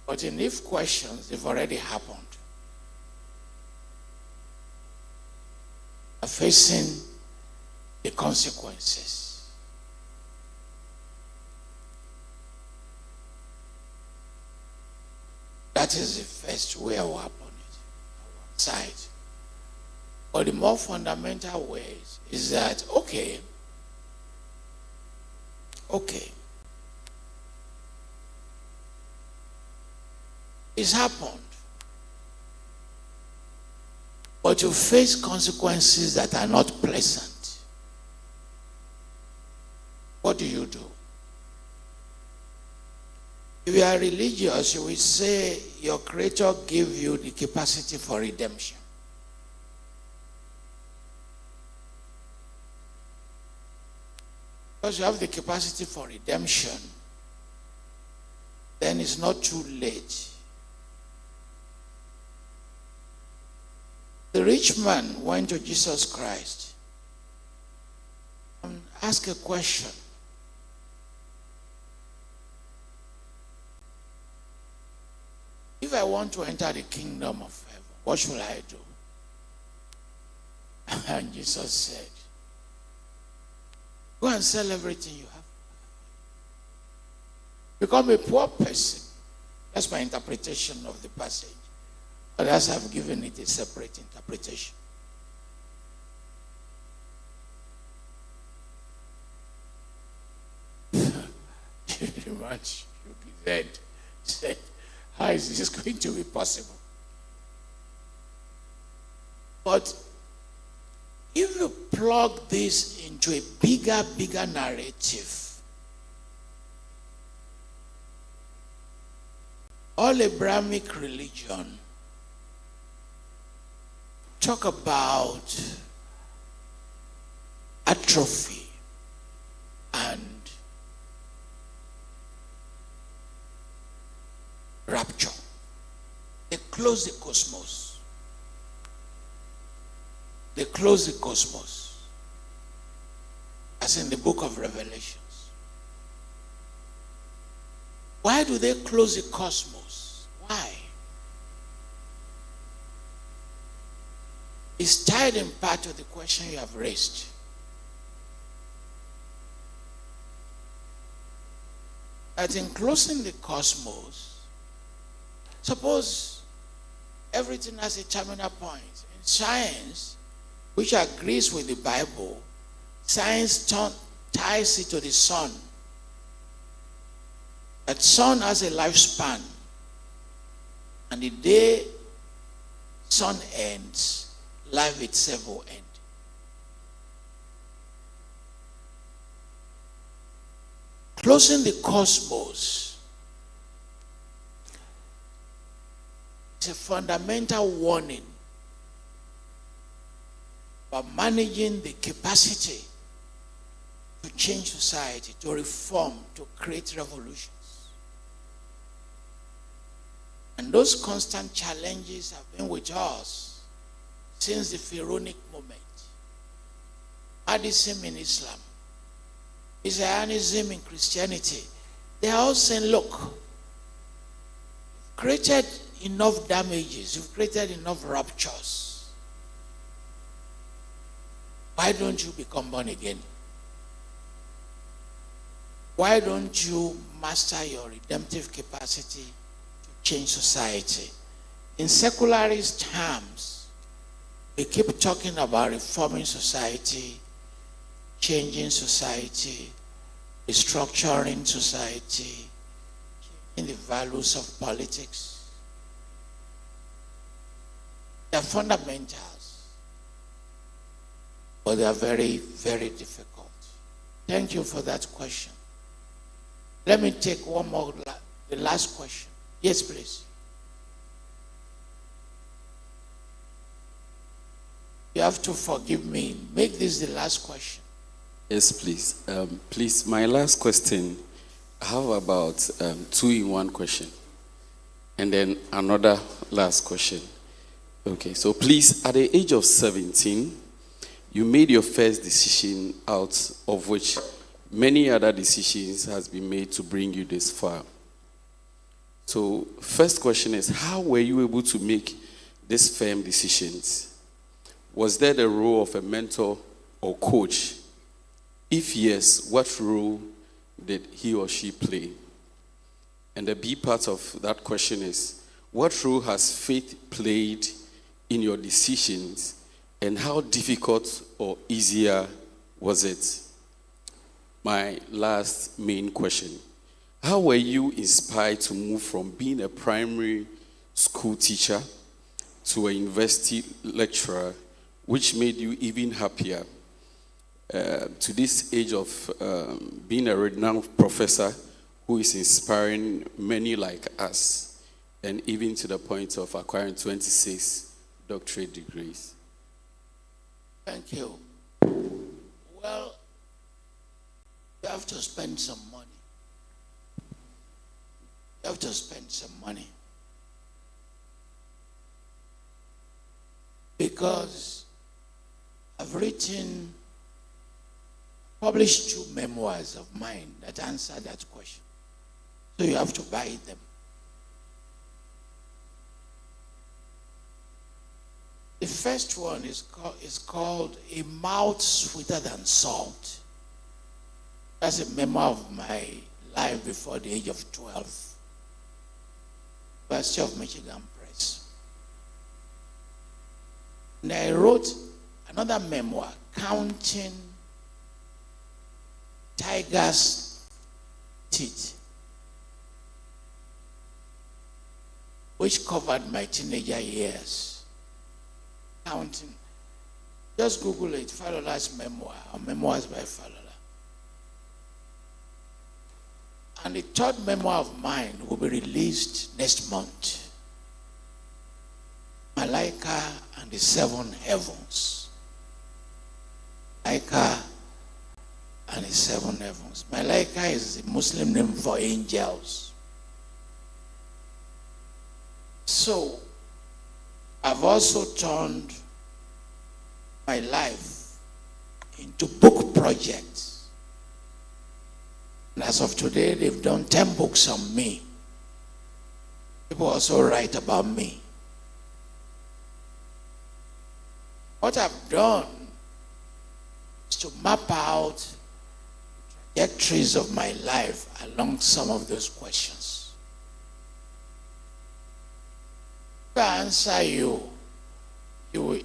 But in if questions, they've already happened. Are facing the consequences. That is the first way I will happen it, our side. But the more fundamental ways is that, okay, it's happened. But you face consequences that are not pleasant. What do you do? If you are religious, you will say your Creator gave you the capacity for redemption. Because you have the capacity for redemption, then it's not too late. The rich man went to Jesus Christ and asked a question. If I want to enter the kingdom of heaven, what should I do? And Jesus said, go and sell everything you have. Become a poor person. That's my interpretation of the passage. Others have given it a separate interpretation. The man shook his head, said, how is this going to be possible? But if you plug this into a bigger narrative, all Abrahamic religion talk about atrophy and rapture. They close the cosmos. They close the cosmos. As in the book of Revelations. Why do they close the cosmos? Why? It's tied in part to the question you have raised. That in closing the cosmos, suppose everything has a terminal point. In science, which agrees with the Bible, science ties it to the sun. That sun has a lifespan. And the day sun ends, life itself will end. Closing the cosmos is a fundamental warning about managing the capacity to change society, to reform, to create revolutions. And those constant challenges have been with us since the Pharaonic moment. Mahdism in Islam, Zionism in Christianity, they are all saying, look, you've created enough damages, you've created enough ruptures. Why don't you become born again? Why don't you master your redemptive capacity to change society? In secularist terms, we keep talking about reforming society, changing society, restructuring society, changing the values of politics. They are fundamentals, but they are very, very difficult. Thank you for that question. Let me take one more, the last question. Yes, please. You have to forgive me. Make this the last question. Yes, please. Please, my last question, how about 2-in-1 question? And then another last question. Okay, so please, at the age of 17, you made your first decision, out of which many other decisions has been made to bring you this far. So first question is, how were you able to make these firm decisions? Was there the role of a mentor or coach? If yes, what role did he or she play? And the B part of that question is, what role has faith played in your decisions, and how difficult or easier was it? My last main question, how were you inspired to move from being a primary school teacher to a university lecturer, which made you even happier to this age of being a renowned professor who is inspiring many like us, and even to the point of acquiring 26 doctorate degrees? Thank you. Well, you have to spend some money. You have to spend some money. Because I've published 2 memoirs of mine that answer that question. So you have to buy them. The first one is called A Mouth Sweeter Than Salt. That's a memoir of my life before the age of 12. University of Michigan Press. And I wrote another memoir, Counting Tiger's Teeth, which covered my teenager years. Counting. Just Google it, Falola's memoir, or Memoirs by Falola. And the third memoir of mine will be released next month. Malaika and the 7 Heavens. Malaika and the 7 Heavens. Malaika is the Muslim name for angels. So, I've also turned my life into book projects. And as of today, they've done 10 books on me. People also write about me. What I've done is to map out trajectories of my life along some of those questions. If I answer you, you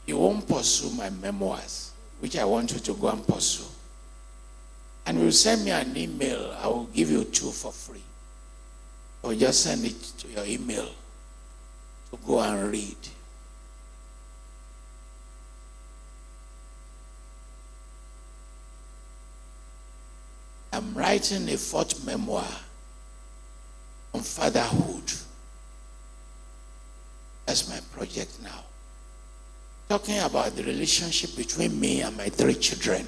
won't pursue my memoirs, which I want you to go and pursue. And you send me an email, I will give you 2 for free. Or just send it to your email to to go and read. I'm writing a fourth memoir on fatherhood. That's my project now. Talking about the relationship between me and my 3 children.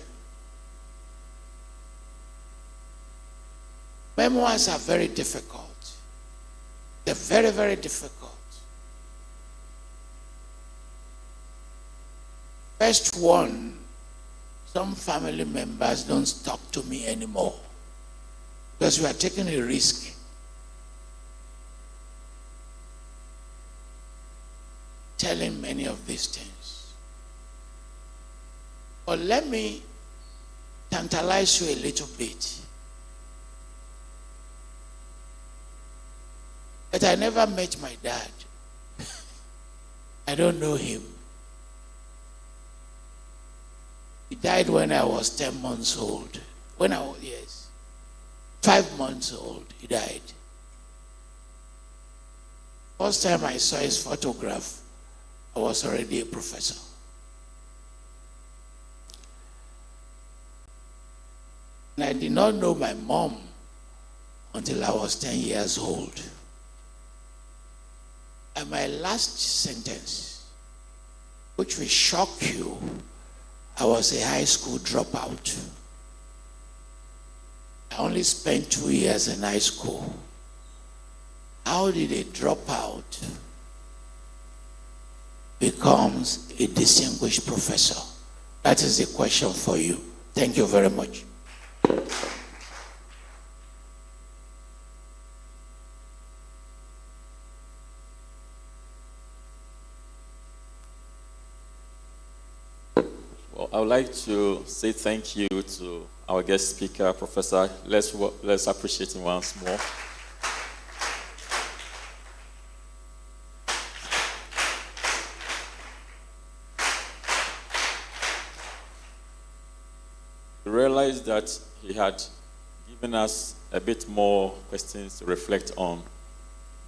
Memoirs are very difficult. They're very, very difficult. First one, some family members don't talk to me anymore because we are taking a risk. Telling many of these things. But let me tantalize you a little bit. That I never met my dad. I don't know him. He died when I was 10 months old. When I was, yes, 5 months old, he died. First time I saw his photograph, I was already a professor. And I did not know my mom until I was 10 years old. And my last sentence, which will shock you, I was a high school dropout. I only spent 2 years in high school. How did a dropout becomes a distinguished professor? That is the question for you. Thank you very much. Well, I would like to say thank you to our guest speaker, Professor. Let's appreciate him once more. We realized that he had given us a bit more questions to reflect on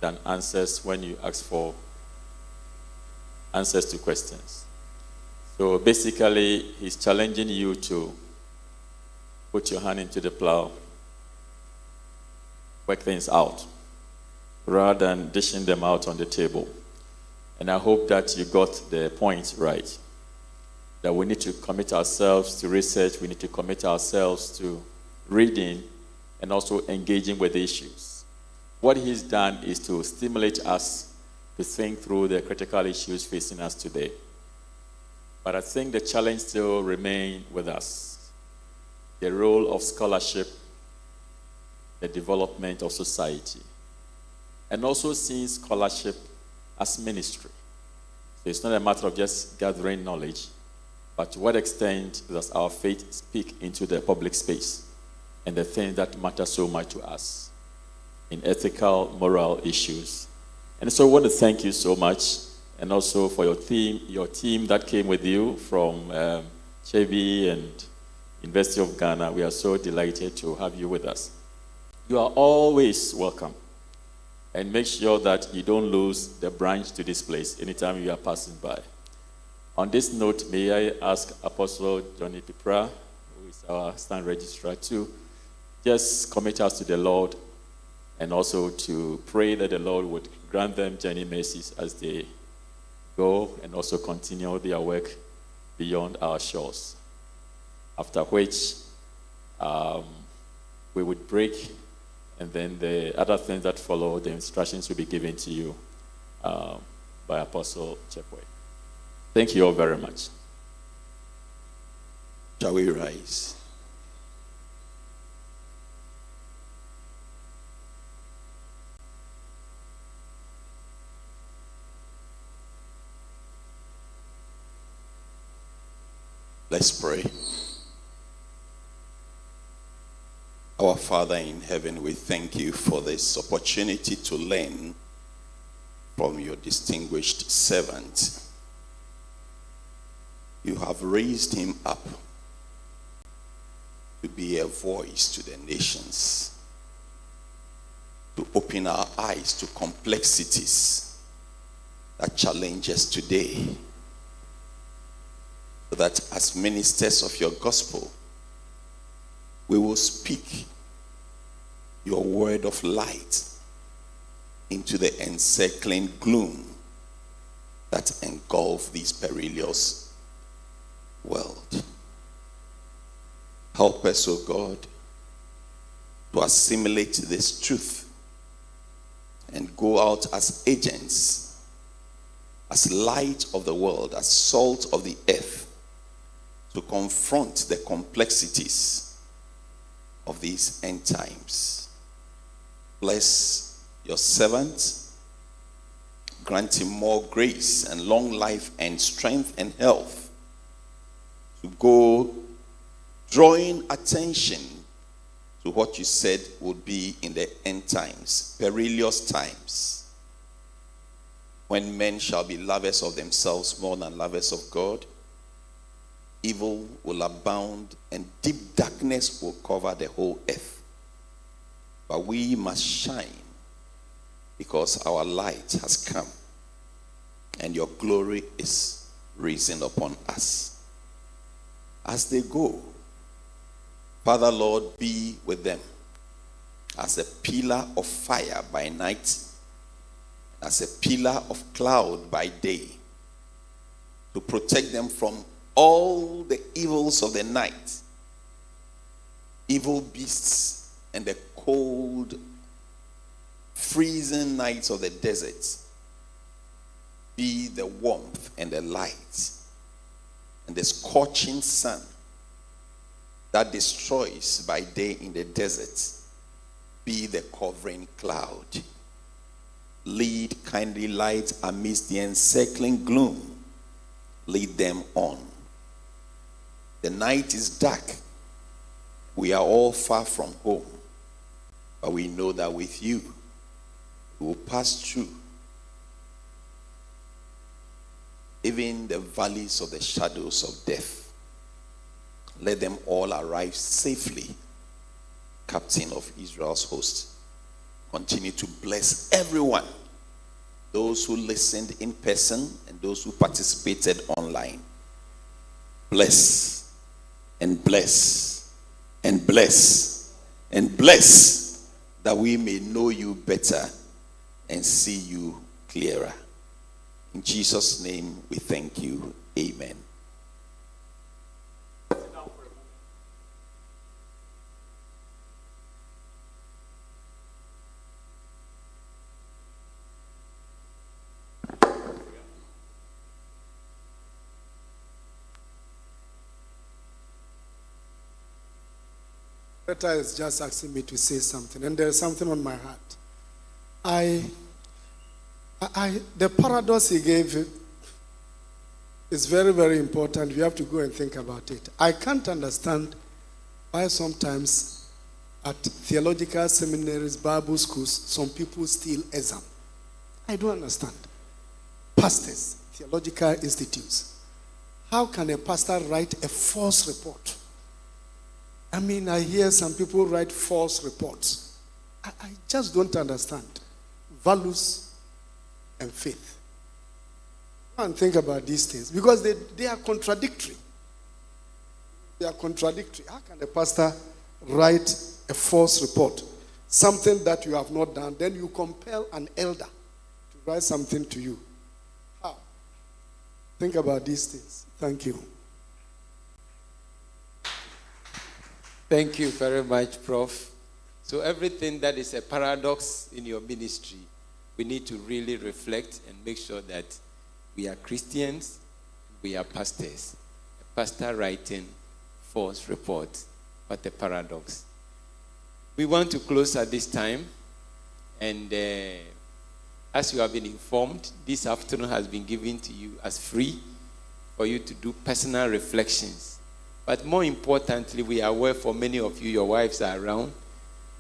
than answers when you ask for answers to questions. So basically, he's challenging you to put your hand into the plow, work things out, rather than dishing them out on the table. And I hope that you got the point right, that we need to commit ourselves to research, we need to commit ourselves to reading, and also engaging with the issues. What he's done is to stimulate us to think through the critical issues facing us today. But I think the challenge still remains with us. The role of scholarship, the development of society, and also seeing scholarship as ministry. So it's not a matter of just gathering knowledge, but to what extent does our faith speak into the public space and the things that matter so much to us in ethical, moral issues. And so I want to thank you so much, and also for your team that came with you from Chebi and University of Ghana. We are so delighted to have you with us. You are always welcome. And make sure that you don't lose the branch to this place anytime you are passing by. On this note, may I ask Apostle Johnny Pipra, who is our stand registrar, to just commit us to the Lord, and also to pray that the Lord would grant them journey mercies as they go and also continue their work beyond our shores. After which we would break, and then the other things that follow, the instructions will be given to you by Apostle Chepwe. Thank you all very much. Shall we rise? Let's pray. Our Father in heaven, we thank you for this opportunity to learn from your distinguished servant. You have raised him up to be a voice to the nations, to open our eyes to complexities that challenges today, so that as ministers of your gospel, we will speak your word of light into the encircling gloom that engulf this perilous world. Help us, O God, to assimilate this truth and go out as agents, as light of the world, as salt of the earth, to confront the complexities of these end times. Bless your servant, grant him more grace and long life and strength and health to go drawing attention to what you said would be in the end times, perilous times, when men shall be lovers of themselves more than lovers of God. Evil will abound and deep darkness will cover the whole earth. But we must shine, because our light has come and your glory is risen upon us. As they go, Father, Lord, be with them as a pillar of fire by night, as a pillar of cloud by day, to protect them from all the evils of the night, evil beasts, and the cold, freezing nights of the desert. Be the warmth and the light and the scorching sun that destroys by day in the desert. Be the covering cloud. Lead kindly light amidst the encircling gloom. Lead them on. The night is dark. We are all far from home. But we know that with you, we will pass through even the valleys of the shadows of death. Let them all arrive safely, Captain of Israel's host. Continue to bless everyone, those who listened in person and those who participated online. Bless and bless and bless and bless, that we may know you better and see you clearer. In Jesus' name we thank you. Amen. Peter is just asking me to say something, and there's something on my heart. The paradox he gave is very, very important. We have to go and think about it. I can't understand why sometimes at theological seminaries, Bible schools, some people steal exam. I don't understand. Pastors, theological institutes. How can a pastor write a false report? I mean, I hear some people write false reports. I just don't understand values and faith. Go and think about these things, because they are contradictory. They are contradictory. How can a pastor write a false report? Something that you have not done, then you compel an elder to write something to you. How? Think about these things. Thank you. Thank you very much, Prof. So everything that is a paradox in your ministry, we need to really reflect and make sure that we are Christians, we are pastors. A pastor writing false report, what a paradox. We want to close at this time, and as you have been informed, this afternoon has been given to you as free for you to do personal reflections. But more importantly, we are aware for many of you, your wives are around.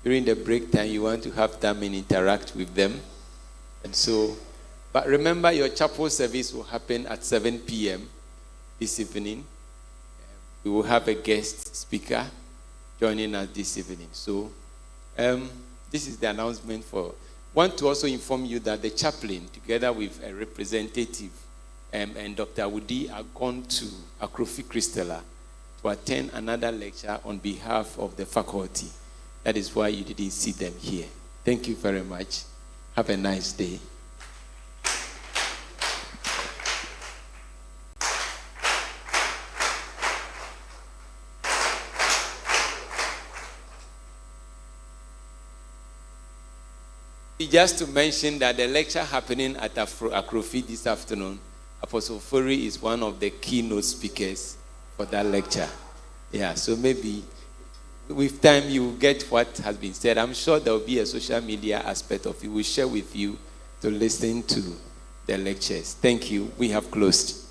During the break time, you want to have time and interact with them. And so, but remember, your chapel service will happen at 7 p.m. this evening. We will have a guest speaker joining us this evening. So, this is the announcement for Want to also inform you that the chaplain, together with a representative and Dr. Woody, are gone to Akrofi Christella to attend another lecture on behalf of the faculty. That is why you didn't see them here. Thank you very much. Have a nice day. Just to mention that the lecture happening at Akrofi this afternoon, Apostle Fori is one of the keynote speakers for that lecture. Yeah, so maybe with time you will get what has been said. I'm sure there will be a social media aspect of it. We'll share with you to listen to the lectures. Thank you. We have closed.